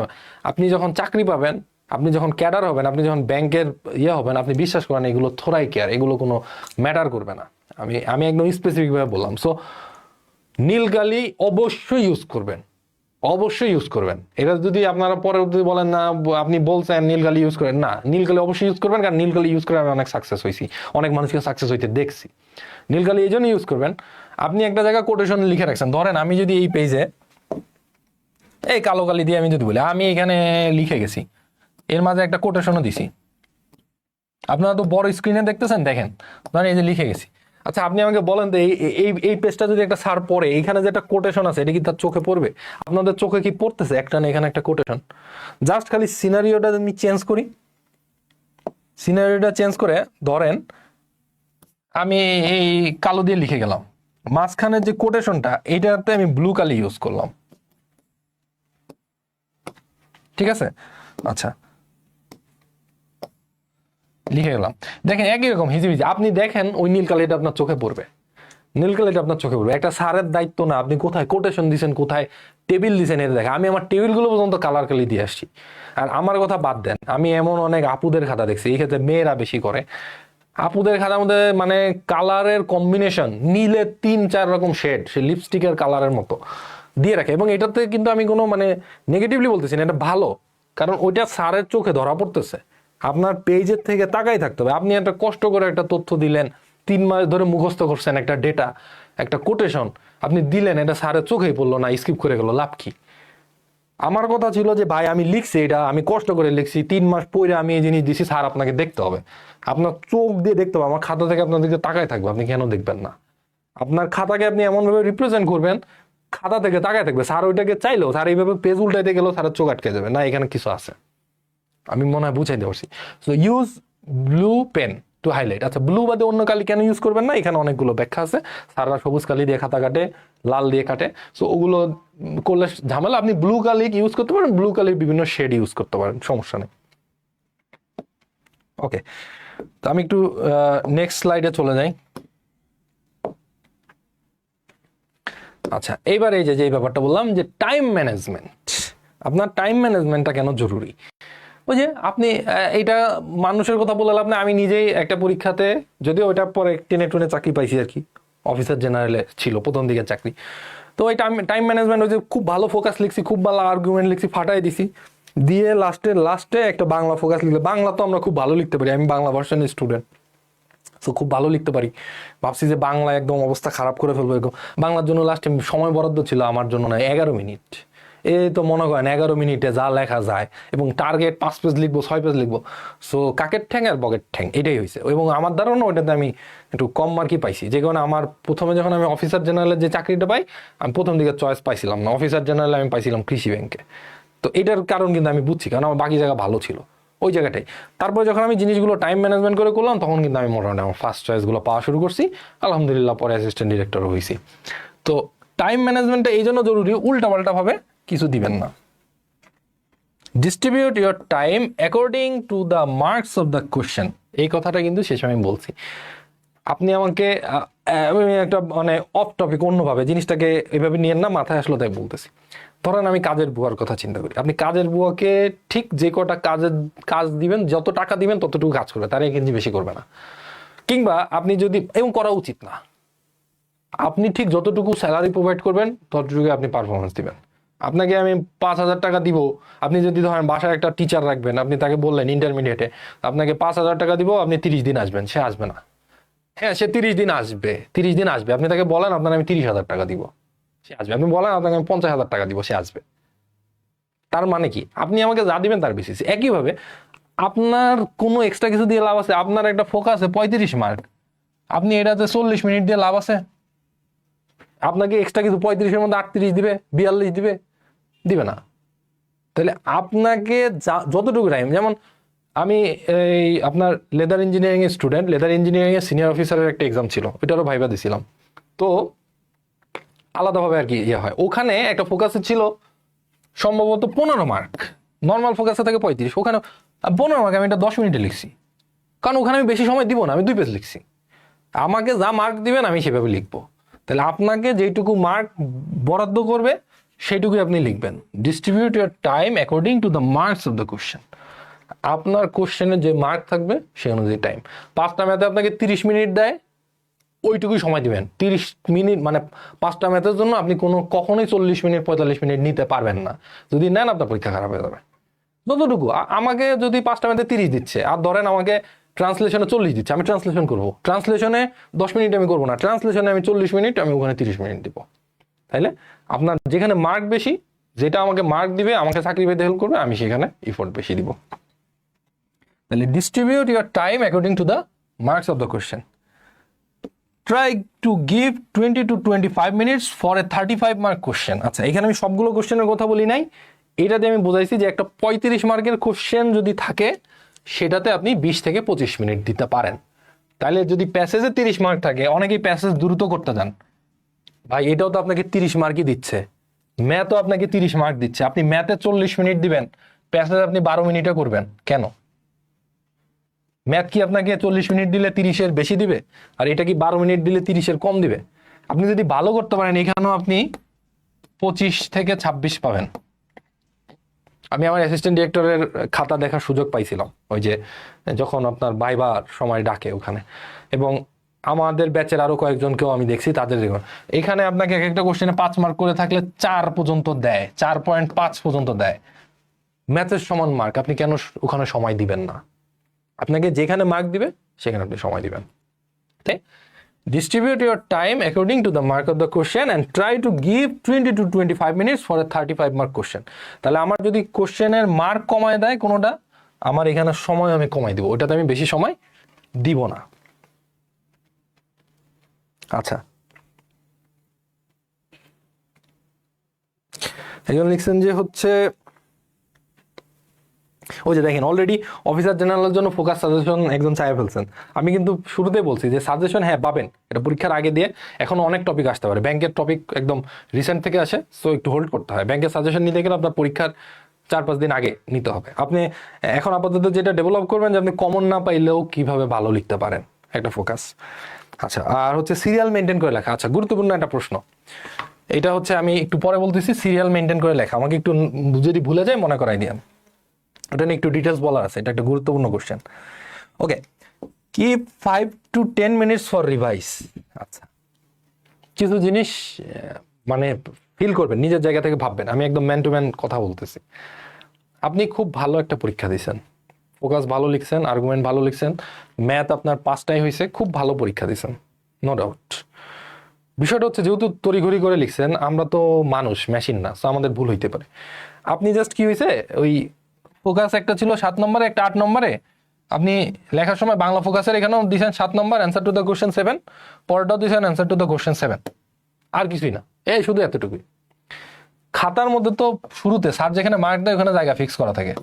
আপনি যখন চাকরি পাবেন, আপনি যখন ক্যাডার হবেন, আপনি যখন ব্যাংকের হবেন, আপনি বিশ্বাস করেন এগুলো থোড়াই কেয়ার, এগুলো কোনো ম্যাটার করবে না। আমি একদম স্পেসিফিকভাবে বললাম। সো নীল কালি অবশ্যই ইউজ করবেন, অবশ্যই ইউজ করবেন। এটা যদি আপনারা পরে বলেন না আপনি বলছেন নীল কালি ইউজ করেন, না, নীল কালি অবশ্যই ইউজ করবেন, কারণ নীল কালি ইউজ করে আমি অনেক সাকসেস হয়েছি, অনেক মানুষকে সাকসেস হইতে দেখছি। নীল কালি এই জন্য ইউজ করবেন, আপনি একটা জায়গায় কোটেশন লিখে রাখছেন, ধরেন আমি যদি এই পেজে এই কালো কালি দিয়ে আমি যদি বলি আমি এখানে লিখে গেছি, এর মাঝে একটা কোটেশনও দিছি, আপনারা তো বড় স্ক্রিনে দেখতেছেন, দেখেন ধরেন এই যে লিখে গেছি। আচ্ছা, আপনি আমাকে বলেন তো এই পেজটা যদি একটা স্যার পড়ে, এইখানে যে একটা কোটেশন আছে এটা কি তার চোখে পড়বে? আপনাদের চোখে কি পড়তেছে একটা না এখানে একটা কোটেশন? জাস্ট খালি সিনারিওটা আমি চেঞ্জ করি, সিনারিওটা চেঞ্জ করে ধরেন আমি এই কালো দিয়ে লিখে গেলাম, মাঝখানের যে কোটেশনটা এইটাতে আমি ব্লু কালি ইউজ করলাম, ঠিক আছে? আচ্ছা, লিখে গেলাম। দেখেন একই রকম হিজিবিজি, আপনি দেখেন ওই নীল কালিটা আপনার চোখে পড়বে, নীল কালিটা আপনার চোখে পড়বে। একটা স্যারের দায়িত্ব না আপনি কোথায় কোটেশন দিচ্ছেন, কোথায় টেবিল দিচ্ছেন এটা দেখে। আমি আমার টেবিলগুলো পর্যন্ত কালার কালি দিয়ে আসছি। আর আমার কথা বাদ দেন, আমি এমন অনেক আপুদের খাতা দেখছি, এই ক্ষেত্রে মেয়েরা বেশি করে, আপুদের খাতার মধ্যে মানে কালারের কম্বিনেশন নীলে 3-4 রকম শেড, সে লিপস্টিকের কালারের মতো দিয়ে রাখে। এবং এটাতে কিন্তু আমি কোনো মানে নেগেটিভলি বলতেছি না, এটা ভালো, কারণ ওইটা স্যারের চোখে ধরা পড়তেছে। আপনার পেজের থেকে তাকাই থাকতে হবে। আপনি একটা কষ্ট করে একটা তথ্য দিলেন, 3 মাস ধরে মুখস্থ করছেন একটা ডেটা, একটা কোটেশন আপনি দিলেন, এটা স্যারের চোখেই পড়লো না, স্কিপ করে গেল, লাভ কি? আমার কথা ছিল যে ভাই আমি লিখছি, এটা আমি কষ্ট করে লিখছি, 3 মাস পরে আমি এই জিনিস দিছি, স্যার আপনাকে দেখতে হবে, আপনার চোখ দিয়ে দেখতে হবে, আমার খাতা থেকে আপনার দিকে তাকায় থাকবে, আপনি কেন দেখবেন না? আপনার খাতাকে আপনি এমনভাবে রিপ্রেজেন্ট করবেন, খাতা থেকে তাকায় থাকবে, স্যার ওইটাকে চাইলেও স্যার এইভাবে পেজ উল্টাইতে গেলেও স্যারের চোখ আটকে যাবে, না এখানে কিছু আছে, আমি মনে হয় বুঝাইতে পারছি। So use blue pen to highlight. আচ্ছা, ব্লু বাদে অন্য কালি কেন ইউজ করবেন না, এখানে অনেকগুলো ব্যাখ্যা আছে। স্যাররা সবুজ কালি দিয়ে খাতা কাটে, লাল দিয়ে কাটে, সো ওগুলো করলে ঝামেলা। আপনি ব্লু কালি ইউজ করতে পারেন, ব্লু কালির বিভিন্ন শেড ইউজ করতে পারেন, সমস্যা নেই। ওকে, তো আমি একটু নেক্সট স্লাইডে চলে যাই। আচ্ছা, এইবার এই যে ব্যাপারটা বললাম যে টাইম ম্যানেজমেন্ট, আপনার টাইম ম্যানেজমেন্টটা কেন জরুরি। ওই যে আপনি এইটা মানুষের কথা বলে লাভ না, আমি নিজেই একটা পরীক্ষাতে, যদিও ওইটা পরে টেনে টুনে চাকরি পাইছি আর কি, অফিসার জেনারেলে ছিল প্রথম দিকের চাকরি। তো ওই টাইম ম্যানেজমেন্ট, ওই যে খুব ভালো ফোকাস লিখছি, খুব ভালো আর্গুমেন্ট লিখছি, ফাটাই দিছি, দিয়ে লাস্টে একটা বাংলা ফোকাস লিখলে, বাংলা তো আমরা খুব ভালো লিখতে পারি, আমি বাংলা ভার্সনের স্টুডেন্ট, তো খুব ভালো লিখতে পারি, ভাবছি যে বাংলা একদম অবস্থা খারাপ করে ফেলবো এরকম। বাংলার জন্য লাস্টে সময় বরাদ্দ ছিল আমার জন্য না 11 মিনিট। এই তো মনে করেন 11 মিনিটে যা লেখা যায়, এবং টার্গেট 5 পেজ লিখবো, 6 পেজ লিখবো। সো কাকের ঠ্যাং আর বকের ঠ্যাং এটাই হয়েছে, এবং আমার ধারণা ওইটাতে আমি একটু কম মার্কই পাইছি। যে কারণে আমার প্রথমে যখন আমি অফিসার জেনারেলের যে চাকরিটা পাই, আমি প্রথম দিকে চয়েস পাইছিলাম না, অফিসার জেনারেল আমি পাইছিলাম কৃষি ব্যাংকে। তো এটার কারণ কিন্তু আমি বুঝছি, কারণ আমার বাকি জায়গা ভালো ছিল ওই জায়গাটাই। তারপরে যখন আমি জিনিসগুলো টাইম ম্যানেজমেন্ট করে করলাম, তখন কিন্তু আমি মোটামুটি আমার ফার্স্ট চয়েসগুলো পাওয়া শুরু করছি, আলহামদুলিল্লাহ পরে অ্যাসিস্ট্যান্ট ডিরেক্টর হয়েছি। তো টাইম ম্যানেজমেন্টটা এই জন্য জরুরি, উল্টাপাল্টা ভাবে কিছু দিবেন না। Distribute your time according to the marks of the question, এই কথাটা কিন্তু শেষ আমি বলছি। আপনি আমাকে একটা মানে অফ টপিক অন্যভাবে জিনিসটাকে এভাবে নিয়েন না, মাথায় আসলো তাই বলতেছি। ধরেন আমি কাজের বুয়ার কথা চিন্তা করি, আপনি কাজের বুয়াকে ঠিক যে কটা কাজ দিবেন, যত টাকা দিবেন ততটুকু কাজ করবে, তার কিন্তু বেশি করবে না। কিংবা আপনি যদি, এবং করা উচিত না, আপনি ঠিক যতটুকু স্যালারি প্রোভাইড করবেন ততটুকু আপনি পারফরমেন্স দিবেন। আপনাকে আমি 5,000 টাকা দিব, আপনি যদি ধরেন বাসায় একটা টিচার রাখবেন, আপনি তাকে বললেন ইন্টারমিডিয়েটে আপনাকে 5,000 টাকা দিব, আপনি 30 দিন আসবেন, সে আসবে না। হ্যাঁ, সে 30 দিন আসবে, 30 দিন আসবে, আপনি তাকে বলেন আপনার আমি 30,000 টাকা দিব, সে আসবে। আপনি বলেন আপনাকে আমি 50,000 টাকা দিব, সে আসবে। তার মানে কি, আপনি আমাকে যা দিবেন তার বেশি। একইভাবে আপনার কোনো এক্সট্রা কিছু দিয়ে লাভ আছে, আপনার একটা ফোকাসে 35 মার্ক, আপনি এটাতে 40 মিনিট দিয়ে লাভ আছে? আপনাকে এক্সট্রা কিছু 35-এর মধ্যে 38 দিবে, 42 দিবে? দিবে না। তাহলে আপনাকে যতটুকু টাইম, যেমন আমি এই আপনার লেদার ইঞ্জিনিয়ারিং এর স্টুডেন্ট, লেদার ইঞ্জিনিয়ারিং এর সিনিয়র অফিসারের একটা এক্সাম ছিল, ওইটারও ভাইবা দিছিলাম। তো আলাদাভাবে আর কি ইয়ে হয়, ওখানে একটা ফোকাসে ছিল সম্ভবত 15 মার্ক, নর্মাল ফোকাসে থাকে 35, ওখানে 15 মার্ক আমি এটা 10 মিনিটে লিখছি, কারণ ওখানে আমি বেশি সময় দিব না, আমি 2 পেজ লিখছি। আমাকে যা মার্ক দিবেন আমি সেভাবে লিখবো। তাহলে আপনাকে যেটুকু মার্ক বরাদ্দ করবে সেইটুকুই আপনি লিখবেন। Distribute your time according to the marks of the question. আপনার কোশ্চেনের যে মার্ক থাকবে সেই অনুযায়ী টাইম। 5টা ম্যাথে আপনাকে 30 মিনিট দেয়, ওইটুকুই সময় দিবেন। 30 মিনিট মানে 5টা ম্যাথের জন্য আপনি কখনোই 40 মিনিট 45 মিনিট নিতে পারবেন না। যদি নেন আপনার পরীক্ষা খারাপ হয়ে যাবে। যতটুকু আমাকে যদি 5টা ম্যাথে 30 দিচ্ছে, আর ধরেন আমাকে ট্রান্সলেশনে 40 দিচ্ছে, আমি ট্রান্সলেশন করবো, ট্রান্সলেশনে 10 মিনিট আমি করবো না, ট্রান্সলেশনে আমি 40 মিনিট, আমি ওখানে 30 মিনিট দিব। তাইলে আপনার যেখানে মার্ক বেশি, যেটা আমাকে মার্ক দিবে, আমাকে চাকরি পেতে হেল্প করবে, আমি সেখানে এফোর্ট বেশি দিব। তাহলে distribute your time according to the marks of the question. Try to give 20 to 25 minutes for a 35 mark question. আচ্ছা, এখানে আমি সবগুলো কোশ্চেনের কথা বলি নাই, এটাতে আমি বোঝাইছি যে একটা 35 মার্কের কোশ্চেন যদি থাকে, সেটাতে আপনি 20 থেকে 25 মিনিট দিতে পারেন। তাহলে যদি প্যাসেজে 30 মার্ক থাকে, অনেকেই প্যাসেজ দ্রুত করতে যান, ভাই এটাও তো আপনাকে 30 মার্কই দিচ্ছে, ম্যাথও আপনাকে 30 মার্ক দিচ্ছে, আপনি ম্যাথে 40 মিনিট দিবেন, প্যাসেজ আপনি 12 মিনিটে করবেন কেন? ম্যাথ কি আপনাকে 40 মিনিট দিলে 30-এর বেশি দিবে, আর এটা কি 12 মিনিট দিলে 30-এর কম দিবে? আপনি যদি ভালো করতে পারেন এখানেও আপনি 25 থেকে 26 পাবেন। আমি আমার অ্যাসিস্ট্যান্ট ডিরেক্টরের খাতা দেখার সুযোগ পাইছিলাম ওই যে যখন আপনার ভাইবার সময় ডাকে ওখানে, এবং আমাদের ব্যাচের আরো কয়েকজনকেও আমি দেখছি তাদের এখানে আপনাকে এক একটা কোশ্চেনে 5 মার্ক করে থাকলে 4 পর্যন্ত দেয়, 4.5 পর্যন্ত দেয়। ম্যাথের সমান মার্ক, আপনি কেন ওখানে সময় দিবেন না? আপনাকে যেখানে মার্ক দিবে সেখানে আপনি সময় দিবেন। তাই distribute your time according to the mark of the question and try to give 20 to 25 minutes for a 35 mark question. তাহলে আমার যদি কোশ্চেনের মার্ক কমায় দেয় কোনোটা, আমার এখানে সময় আমি কমাই দিব, ওটাতে আমি বেশি সময় দিব না। আচ্ছা, একজন লিখছেন যে হচ্ছে ওই যে দেখেন অলরেডি অফিসার জেনারেলের জন্য ফোকাস সাজেশন একজন চাইয়া ফেলছেন। আমি কিন্তু শুরুতে বলছি যে সাজেশন হ্যাঁ পাবেন, এটা পরীক্ষার আগে দিয়ে, এখন অনেক টপিক আসতে পারে, ব্যাংকের টপিক একদম রিসেন্ট থেকে আসে, সো একটু হোল্ড করতে হয়। ব্যাংকের সাজেশন নিতে গেলে আপনার পরীক্ষার 4-5 দিন আগে নিতে হবে। আপনি এখন আপাতত যেটা ডেভেলপ করবেন যে আপনি কমন না পাইলেও কিভাবে ভালো লিখতে পারেন, একটা ফোকাস। আচ্ছা, আর হচ্ছে সিরিয়াল মেনটেন করে লেখা। আচ্ছা, গুরুত্বপূর্ণ একটা প্রশ্ন, এটা হচ্ছে আমি একটু পরে বলতেছি। সিরিয়াল মেনটেন করে লেখা আমাকে একটু যদি ভুলে যায় মনে করাই দিন, ওটা নিয়ে একটু ডিটেলস বলার আছে, এটা একটা গুরুত্বপূর্ণ question. Okay, keep 5 to 10 minutes for revise. আচ্ছা, কিছু জিনিস মানে ফিল করবেন, নিজের জায়গা থেকে ভাববেন, আমি একদম ম্যান টু ম্যান কথা বলতেছি। আপনি খুব ভালো একটা পরীক্ষা দিয়েছেন, ফোকাস ভালো লিখছেন, আর্গুমেন্ট ভালো লিখছেন, ম্যাথ আপনার 5টাই হয়েছে, খুব ভালো পরীক্ষা দিয়েছেন, নো ডাউট। বিষয়টা হচ্ছে যেহেতু তড়িঘড়ি করে লিখছেন, আমরা তো মানুষ, মেশিন না, সো আমাদের ভুল হইতে পারে। আপনি জাস্ট কি হয়েছে, ওই ফোকাস একটা ছিল 7 নম্বরে, একটা 8 নম্বরে, আপনি লেখার সময় বাংলা ফোকাসের এখানেও দিয়েছেন 7 নম্বর অ্যান্সার টু দ্য কোশ্চেন 7, পরেরটাও দিয়েছেন অ্যান্সার টু দ্য কোশ্চেন 7, আর কিছুই না, এই শুধু এতটুকুই। খাতার মধ্যে তো শুরুতে স্যার যেখানে মার্ক দেয় ওখানে জায়গা ফিক্স করা থাকে,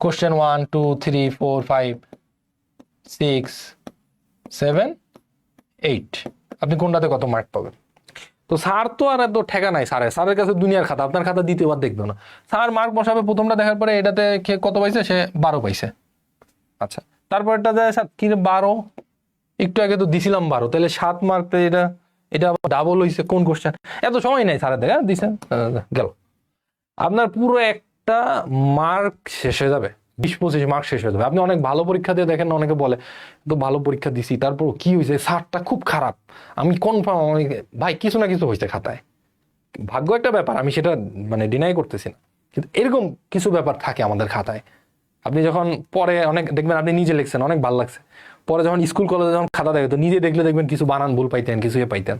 কোশ্চেন 1 2 3 4 5 6 7 8, আপনি কোনটাতে কত মার্ক পাবেন? তো স্যার তো আর এত ঠেকা নাই, স্যারের কাছে দুনিয়ার খাতা, আপনার খাতা দ্বিতীয়বার দেখবে না। স্যার মার্ক বসাবে, প্রথমটা দেখার পরে এটাতে কত পাইছে, সে 12 পাইছে। আচ্ছা, তারপরটা যায় কি 12, একটু আগে তো দিছিলাম 12, তাহলে 7 মার্ক, এটা এটা আবার ডাবল হয়েছে, কোন কোশ্চেন? এত সময় নাই স্যারের দেখা দিচ্ছেন, গেল আপনার পুরো একটা মার্ক শেষ হয়ে যাবে, 20-25 মার্ক শেষ হয়ে যাবে। আপনি অনেক ভালো পরীক্ষা দিয়ে দেখেন, অনেকে বলে তো ভালো পরীক্ষা দিছি, তারপর কি হয়েছে, স্যারটা খুব খারাপ, আমি কনফার্ম, ভাই কিছু না কিছু হয়েছে খাতায়, ভাগ্য একটা ব্যাপার, আমি সেটা মানে ডিনাই করতেছি না, কিন্তু এরকম কিছু ব্যাপার থাকে আমাদের খাতায়। আপনি যখন পরে অনেক দেখবেন, আপনি নিজে লিখছেন অনেক ভালো লাগছে, পরে যখন স্কুল কলেজে যখন খাতা দেখে তো নিজে দেখলে দেখবেন কিছু বানান ভুল পাইতেন, কিছু পাইতেন,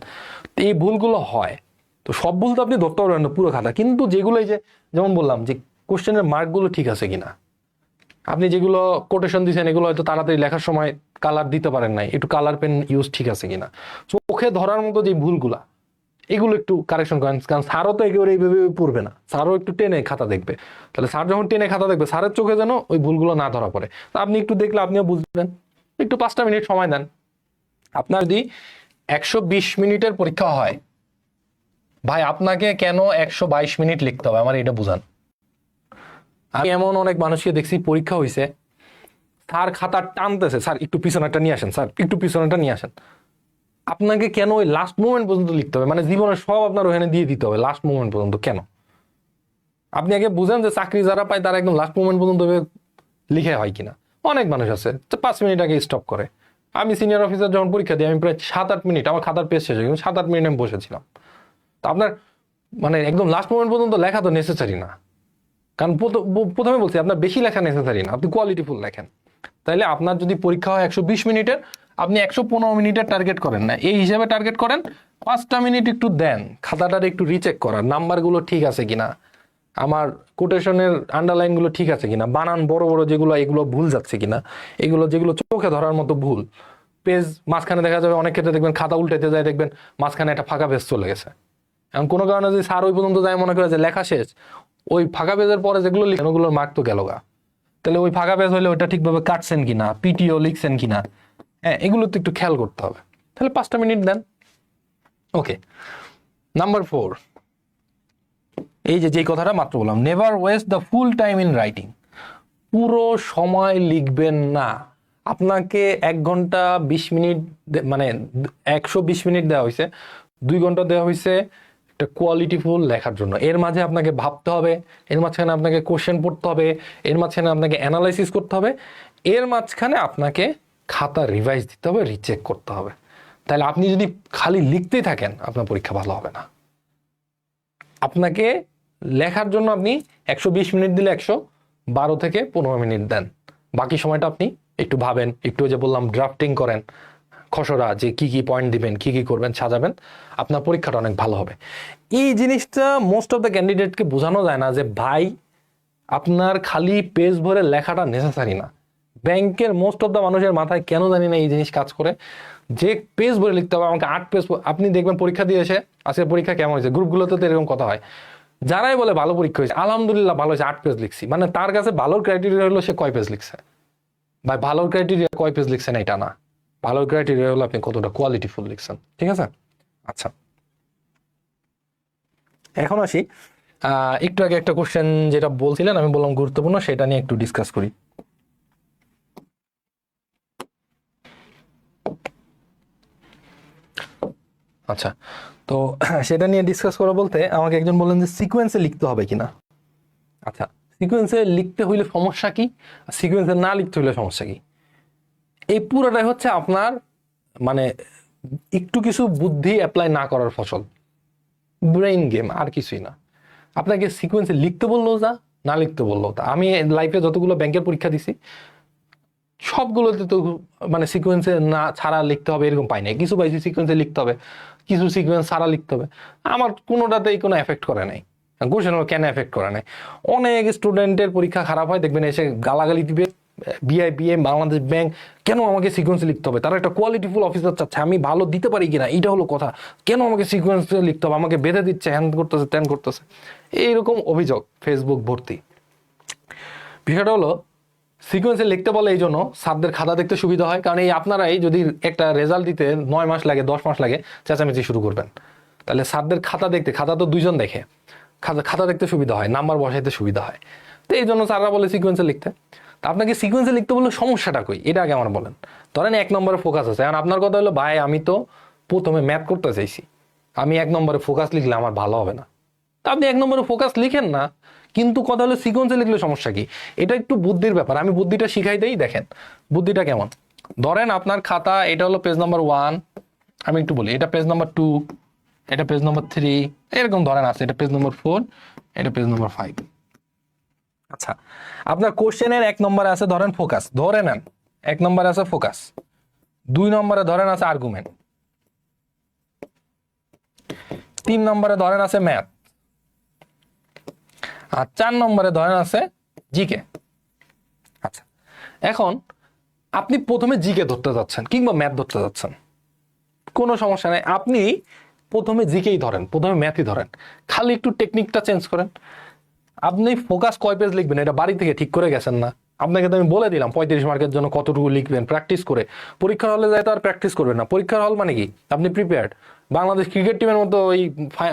তো এই ভুলগুলো হয়। তো সব ভুল তো আপনি ধরতে পারবেন না পুরো খাতা, কিন্তু যেগুলো এই যে যেমন বললাম যে কোশ্চেনের মার্কগুলো ঠিক আছে কিনা, আপনি যেগুলো কোটেশন দিচ্ছেন এগুলো হয়তো তাড়াতাড়ি লেখার সময় কালার দিতে পারেন নাই, একটু কালার পেন ইউজ ঠিক আছে কিনা, চোখে ধরার মতো যে ভুলগুলা এগুলো একটু কারেকশন করেন। কারণ স্যারও তো একেবারে এইভাবে পড়বে না, স্যারও একটু টেনে খাতা দেখবে, তাহলে স্যার যখন টেনে খাতা দেখবে স্যারের চোখে যেন ওই ভুলগুলো না ধরা পড়ে। তা আপনি একটু দেখলে আপনিও বুঝবেন, একটু 5টা মিনিট সময় দেন। আপনার যদি 120 মিনিটের পরীক্ষা হয়, ভাই আপনাকে কেন 122 মিনিট লিখতে হবে আমার এটা বুঝান। আমি এমন অনেক মানুষকে দেখছি পরীক্ষা হয়েছে, স্যার খাতা টানতেছে, স্যার একটু পিছনেরটা নিয়ে আসেন, স্যার একটু পিছনেরটা নিয়ে আসেন, আপনাকে কেন ওই লাস্ট মোমেন্ট পর্যন্ত লিখতে হবে, মানে জীবনের সব আপনার ওখানে দিয়ে দিতে হবে লাস্ট মোমেন্ট পর্যন্ত কেন? আপনি আগে বুঝেন যে চাকরি যারা পায় তারা একদম লাস্ট মোমেন্ট পর্যন্ত লিখে হয় কিনা। অনেক মানুষ আছে 5 মিনিট আগে স্টপ করে। আমি সিনিয়র অফিসার যখন পরীক্ষা দিই, আমি প্রায় 7-8 মিনিট, আমার খাতার পেজ শেষ হয়ে গেছে, 7-8 মিনিট আমি বসেছিলাম। তো আপনার মানে একদম লাস্ট মোমেন্ট পর্যন্ত লেখা তো নেসেসারি না, কারণ প্রথমে বলছি আপনার বেশি লেখা নেসেসারি না, আপনি কোয়ালিটিফুল লেখেন। তাইলে আপনার যদি পরীক্ষা হয় 120 মিনিটের, আপনি 115 মিনিটের টার্গেট করেন না, এই হিসাবে টার্গেট করেন। 5টা মিনিট একটু দেন খাতাটার একটু রিচেক করার, নাম্বারগুলো ঠিক আছে কিনা, আমার কোটেশনের আন্ডারলাইনগুলো ঠিক আছে কিনা, বানান বড় বড় যেগুলো এগুলো ভুল যাচ্ছে কিনা, এগুলো যেগুলো চোখে ধরার মতো ভুল, পেজ মাঝখানে দেখা যাবে, অনেক ক্ষেত্রে দেখবেন খাতা উল্টাতে যায়, দেখবেন মাঝখানে একটা ফাঁকা পেজ চলে গেছে। এখন কোনো কারণে যদি স্যার ওই পর্যন্ত যায় মনে করে যে লেখা শেষ, ওই ফাঁকা পেজের পরে যেগুলো লিখেন ওগুলোর মার্ক তো গেল গা। তাহলে ওই ফাঁকা পেজ হলে ওইটা ঠিকভাবে কাটছেন কিনা, পিটিও লিখছেন কিনা, হ্যাঁ এগুলো তো একটু খেয়াল করতে হবে। তাহলে 5টা মিনিট দেন, ওকে, নাম্বার 4, এই যে কথাটা মাত্র বললাম, never West the full time in writing. পুরো সময় লিখবেন না। আপনাকে 1 ঘন্টা 20 মিনিট মানে 120 মিনিট দেওয়া হয়েছে, 2 ঘন্টা দেওয়া হয়েছে একটা কোয়ালিটিফুল লেখার জন্য। এর মাঝে আপনাকে ভাবতে হবে, এর মাঝখানে আপনাকে কোশ্চেন পড়তে হবে, এর মাঝখানে আপনাকে অ্যানালাইসিস করতে হবে, এর মাঝখানে আপনাকে খাতা রিভাইজ দিতে হবে, রিচেক করতে হবে। তাহলে আপনি যদি খালি লিখতেই থাকেন আপনার পরীক্ষা ভালো হবে না। আপনাকে লেখার জন্য আপনি 120 মিনিট দিলে 112 থেকে 15 মিনিট দেন। বাকি সময়টা আপনি একটু ভাবেন, একটু যে বললাম ড্রাফটিং করেন, খসড়া যে কি কি পয়েন্ট দিবেন, কি কি করবেন, সাজাবেন, আপনার পরীক্ষাটা অনেক ভালো হবে। এই জিনিসটা মোস্ট অফ দ্য ক্যান্ডিডেটকে বোঝানো যায় না যে ভাই আপনার খালি পেজ ভরে লেখাটা নেসেসারি না। ব্যাংকের মোস্ট অফ দ্য মানুষের মাথায় কেন জানি না এই জিনিস কাজ করে, যে পেজ ভরে লিখতে হবে আমাকে 8 পেজ। আপনি দেখবেন পরীক্ষা দিয়ে এসে আজকে পরীক্ষা কেমন হয়েছে, গ্রুপগুলোতে তো এরকম কথা হয়, যারাই বলে ভালো পরীক্ষা হয়েছে আলহামদুলিল্লাহ ভালো হয়েছে 8 পেজ লিখছি, মানে তার কাছে ভালোর ক্রাইটেরিয়া হলো সে কয় পেজ লিখছে। ভাই ভালোর ক্রাইটেরিয়া কয় পেজ লিখছেন এটা না, ভালোর ক্রাইটেরিয়া হলো আপনি কতটা কোয়ালিটিফুল লিখছেন। ঠিক আছে? আচ্ছা, এখন আসি একটু আগে একটা কোশ্চেন যেটা বলছিলেন, আমি বললাম গুরুত্বপূর্ণ, সেটা নিয়ে একটু ডিসকাস করি। আচ্ছা, তো সেটা নিয়ে ডিসকাস করা বলতে আমাকে একজন বললেন যে সিকোয়েন্সে লিখতে হবে কিনা। আচ্ছা, সিকোয়েন্সে লিখতে হইলে সমস্যা কি, সিকোয়েন্সে না লিখতে হইলে সমস্যা কি? এই পুরোটাই হচ্ছে আপনার মানে একটু কিছু বুদ্ধি অ্যাপ্লাই না করার ফসল, ব্রেইন গেম, আর কিছুই না। আপনাকে সিকোয়েন্সে লিখতে বললো যা, না লিখতে বললো তা। আমি লাইফে যতগুলো ব্যাংকের পরীক্ষা দিছি সবগুলোতে তো মানে সিকোয়েন্সে না ছাড়া লিখতে হবে এরকম পাই নাই। কিছু পাইছি সিকোয়েন্সে লিখতে হবে, কিছু সিকোয়েন্স ছাড়া লিখতে হবে। আমার কোনোটাতেই কোনো এফেক্ট করে নাই। কোশ্চেন কেন এফেক্ট করে নাই? অনেক স্টুডেন্টের পরীক্ষা খারাপ হয়, দেখবেন এসে গালাগালি দিবে, বিআইবিএম, বাংলাদেশ ব্যাংক, কেন আমাকে সিকোয়েন্সে লিখতে হবে? তারা একটা কোয়ালিটিফুল অফিসার চাচ্ছে, আমি ভালো দিতে পারি কিনা এইটা হলো কথা, কেন আমাকে সিকোয়েন্সে লিখতে হবে? আমাকে বেঁধে দিচ্ছে, হ্যান করতেছে, ত্যান করতেছে, এইরকম অভিযোগ ফেসবুক ভর্তি। বিষয়টা হলো সিকোয়েন্সে লিখতে বলে এই জন্য স্যারদের খাতা দেখতে সুবিধা হয়, কারণ এই আপনারাই যদি একটা রেজাল্ট দিতে 9 মাস লাগে, 10 মাস লাগে, চেঁচামেচি শুরু করবেন, তাহলে স্যারদের খাতা দেখতে, খাতা তো 2 জন দেখে, খাতা দেখতে সুবিধা হয়, নাম্বার বসাইতে সুবিধা হয়। তো এই জন্য স্যাররা বলে সিকোয়েন্সে লিখতে। তা আপনাকে সিকোয়েন্সে লিখতে বললে সমস্যাটা কই, এটা আগে আমার বলেন। ধরেন 1 নম্বরে ফোকাস আছে, কারণ আপনার কথা হলো ভাই আমি তো প্রথমে ম্যাথ করতে চাইছি, আমি 1 নম্বরে ফোকাস লিখলে আমার ভালো হবে না। তা আপনি 1 নম্বরে ফোকাস লিখেন না, কিন্তু কথা হলো সিকোয়েন্সে লিখলে সমস্যা কি? এটা একটু বুদ্ধির ব্যাপার, আমি বুদ্ধিটা শিখাই দেই। দেখেন বুদ্ধিটা কেমন। ধরেন আপনার খাতা, এটা হলো পেজ নাম্বার 1, আমি একটু বলি, এটা পেজ নাম্বার 2, এটা পেজ নাম্বার 3, এরকম ধরেন আছে, এটা পেজ নাম্বার 4, এটা পেজ নাম্বার 5। আচ্ছা, আপনার কোশ্চেনের 1 নম্বরে আছে ধরেন ফোকাস, ধরে নেন 1 নম্বরে আছে ফোকাস, 2 নম্বরে ধরেন আছে আর্গুমেন্ট, 3 নম্বরে ধরেন আছে ম্যাথ, আর 4 নম্বরে ধরেন আছে জিকে। আচ্ছা, এখন আপনি প্রথমে জিকে ধরতে যাচ্ছেন কিংবা ম্যাথ ধরতে যাচ্ছেন, কোনো সমস্যা নেই, আপনি প্রথমে জিকেই ধরেন, প্রথমে ম্যাথই ধরেন, খালি একটু টেকনিকটা চেঞ্জ করেন। আপনি ফোকাস কয় পেজ লিখবেন এটা বাড়ি থেকে ঠিক করে গেছেন না? আপনাকে তো আমি বলে দিলাম 35 মার্কের জন্য কতটুকু লিখবেন, প্র্যাকটিস করে। পরীক্ষার হলে যায় তো আর প্র্যাকটিস করবেন না। পরীক্ষার হল মানে কি? আপনি প্রিপেয়ার্ড। বাংলাদেশ ক্রিকেট টিমের মতো ওই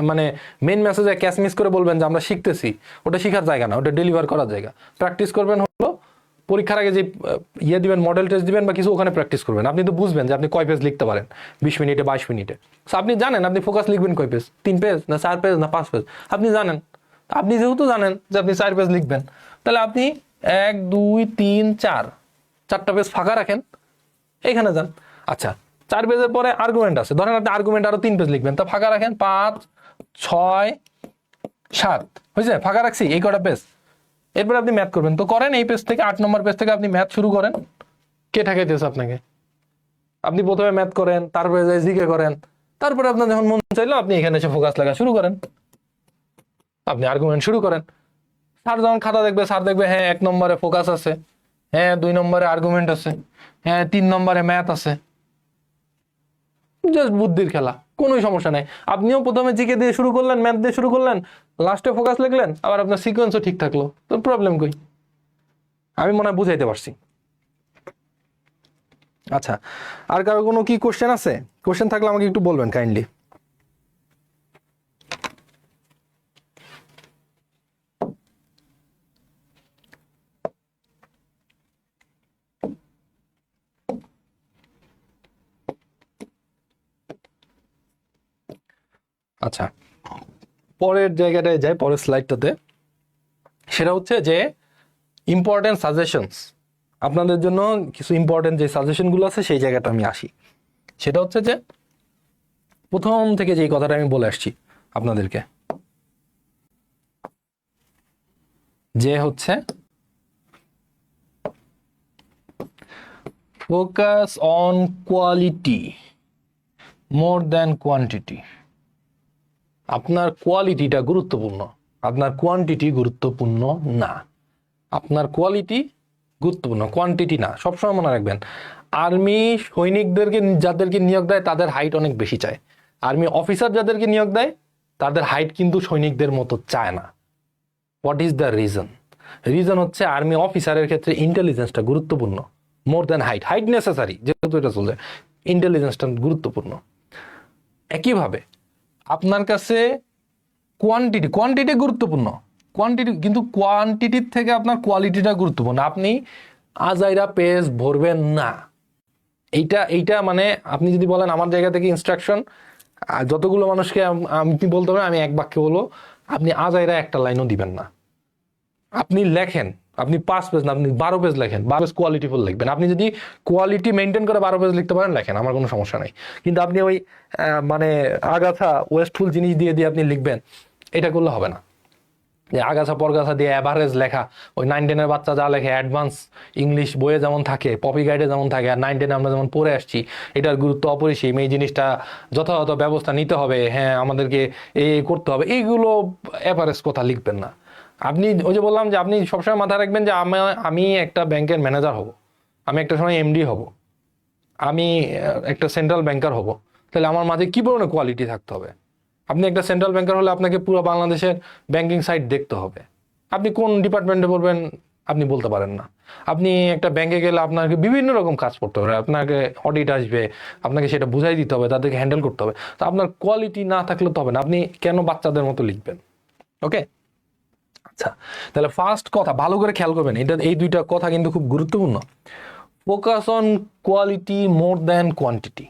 মানে মেইন মেসেজে ক্যাচ মিস করে বলবেন যে আমরা শিখতেছি, ওটা শিখার জায়গা না, ওটা ডেলিভার করার জায়গা। প্র্যাকটিস করবেন হলো পরীক্ষার আগে যে দিবেন, মডেল টেস্ট দিবেন বা কিছু, ওখানে প্র্যাকটিস করবেন। আপনি তো বুঝবেন যে আপনি কয় পেজ লিখতে পারেন 20 মিনিটে, 22 মিনিটে। আপনি জানেন আপনি ফোকাস লিখবেন কয় পেজ, 3 পেজ না 4 পেজ না 5 পেজ, আপনি জানেন। আপনি যেহেতু জানেন যে আপনি 4 পেজ লিখবেন, তাহলে আপনি 1 2 3 4 4টা পেজ ফাঁকা রাখেন, এইখানে যান। আচ্ছা, 4 পেজের পরে আর্গুমেন্ট আছে, ধরেন আপনি আর্গুমেন্ট আরো 3 পেজ লিখবেন, তা ফাঁকা রাখেন 5 6 7, হয়েছে? ফাঁকা রাখছি এই কটা পেজ। এরপরে আপনি ম্যাথ করবেন, তো করেন এই পেজ থেকে, 8 নম্বর পেজ থেকে আপনি ম্যাথ শুরু করেন। কে ঠেকাইতেছে আপনাকে? আপনি প্রথমে ম্যাথ করেন, তারপরে যাই জিকে করেন, তারপরে আপনার যখন মন চাইলো আপনি এখানে এসে ফোকাস লাগা শুরু করেন, আপনি আর্গুমেন্ট শুরু করেন। স্যার যখন খাতা দেখবে, স্যার দেখবে হ্যাঁ 1 নম্বরে ফোকাস আছে, হ্যাঁ 2 নম্বরে আর্গুমেন্ট আছে, হ্যাঁ 3 নম্বরে ম্যাথ আছে। জাস্ট বুদ্ধির খেলা, কোনো সমস্যা নাই। আপনিও প্রথমে জিকে দিয়ে শুরু করলেন, ম্যাথ দিয়ে শুরু করলেন, লাস্টে ফোকাস লিখলেন, আবার আপনার সিকোয়েন্সও ঠিক থাকলো, তো প্রবলেম কই? আমি মনে হয় বুঝাইতে পারছি। আচ্ছা, আর কারো কোনো কি কোশ্চেন আছে? কোশ্চেন থাকলে আমাকে একটু বলবেন কাইন্ডলি। আচ্ছা, পরের জায়গাটায় যাই, পরের স্লাইডটাতে। সেটা হচ্ছে যে ইম্পর্টেন্ট সাজেশনস, আপনাদের জন্য কিছু ইম্পর্টেন্ট যে সাজেশনগুলো আছে সেই জায়গাটা আমি আসি। সেটা হচ্ছে যে প্রথম থেকে যেই কথাটা আমি বলে আসছি আপনাদেরকে, যে হচ্ছে focus on quality more than quantity. আপনার কোয়ালিটিটা গুরুত্বপূর্ণ, আপনার কোয়ান্টিটি গুরুত্বপূর্ণ না। আপনার কোয়ালিটি গুরুত্বপূর্ণ, কোয়ান্টিটি না। সবসময় মনে রাখবেন, আর্মি সৈনিকদেরকে যাদেরকে নিয়োগ দেয় তাদের হাইট অনেক বেশি চায়। আর্মি অফিসার যাদেরকে নিয়োগ দেয় তাদের হাইট কিন্তু সৈনিকদের মতো চায় না। What is the reason? Reason হচ্ছে আর্মি অফিসারের ক্ষেত্রে ইন্টেলিজেন্সটা গুরুত্বপূর্ণ more than height. Height necessary, যেহেতু এটা চলে, ইন্টেলিজেন্সটা গুরুত্বপূর্ণ। একইভাবে আপনার কাছে কোয়ান্টিটি গুরুত্বপূর্ণ, কোয়ান্টিটি, কিন্তু কোয়ান্টিটির থেকে আপনার কোয়ালিটিটা গুরুত্বপূর্ণ। আপনি আজাইরা পেজ ভরবেন না। এইটা মানে আপনি যদি বলেন আমার জায়গা থেকে ইনস্ট্রাকশন, যতগুলো মানুষকে আমি বলতে পারেন, আমি এক বাক্যে বলবো, আপনি আজাইরা একটা লাইনও দিবেন না। আপনি লেখেন, আপনি 5 পেজ না, আপনি 12 পেজ লেখেন, 12 পেজ কোয়ালিটিফুল লিখবেন। আপনি যদি কোয়ালিটি মেনটেন করে 12 পেজ লিখতে পারেন, লেখেন, আমার কোনো সমস্যা নাই। কিন্তু আপনি ওই মানে আগাছা ওয়েস্টফুল জিনিস দিয়ে দিয়ে আপনি লিখবেন, এটা করলে হবে না। যে আগাছা পরগাছা দিয়ে অ্যাভারেজ লেখা, ওই 9-10-এর বাচ্চা যা লেখে, অ্যাডভান্স ইংলিশ বইয়ে যেমন থাকে, পপি গাইডে যেমন থাকে, আর 9-10 আমরা যেমন পড়ে আসছি, এটার গুরুত্ব অপরিসীম, এই জিনিসটা যথাযথ ব্যবস্থা নিতে হবে, হ্যাঁ আমাদেরকে এই করতে হবে, এইগুলো অ্যাভারেজ কথা লিখবেন না। আপনি ওই যে বললাম যে আপনি সবসময় মাথায় রাখবেন যে আমি একটা ব্যাংকের ম্যানেজার হব, আমি একটা সময় এমডি হব, আমি একটা সেন্ট্রাল ব্যাংকার হব, তাহলে আমার মাঝে কি পরিমাণে কোয়ালিটি থাকতে হবে। আপনি একটা সেন্ট্রাল ব্যাংকার হলে আপনাকে পুরো বাংলাদেশের ব্যাংকিং সাইট দেখতে হবে। আপনি কোন ডিপার্টমেন্টে পড়বেন আপনি বলতে পারেন না। আপনি একটা ব্যাংকে গেলে আপনাকে বিভিন্ন রকম কাজ করতে হবে, আপনাকে অডিট আসবে, আপনাকে সেটা বুঝাই দিতে হবে, তাদেরকে হ্যান্ডেল করতে হবে। তো আপনার কোয়ালিটি না থাকলে তো হবে না। আপনি কেন বাচ্চাদের মতো লিখবেন? ওকে, আচ্ছা, তাহলে ফার্স্ট কথা ভালো করে খেয়াল করবেন, এই দুইটা কথা কিন্তু খুব গুরুত্বপূর্ণ। Focus on quality more than quantity.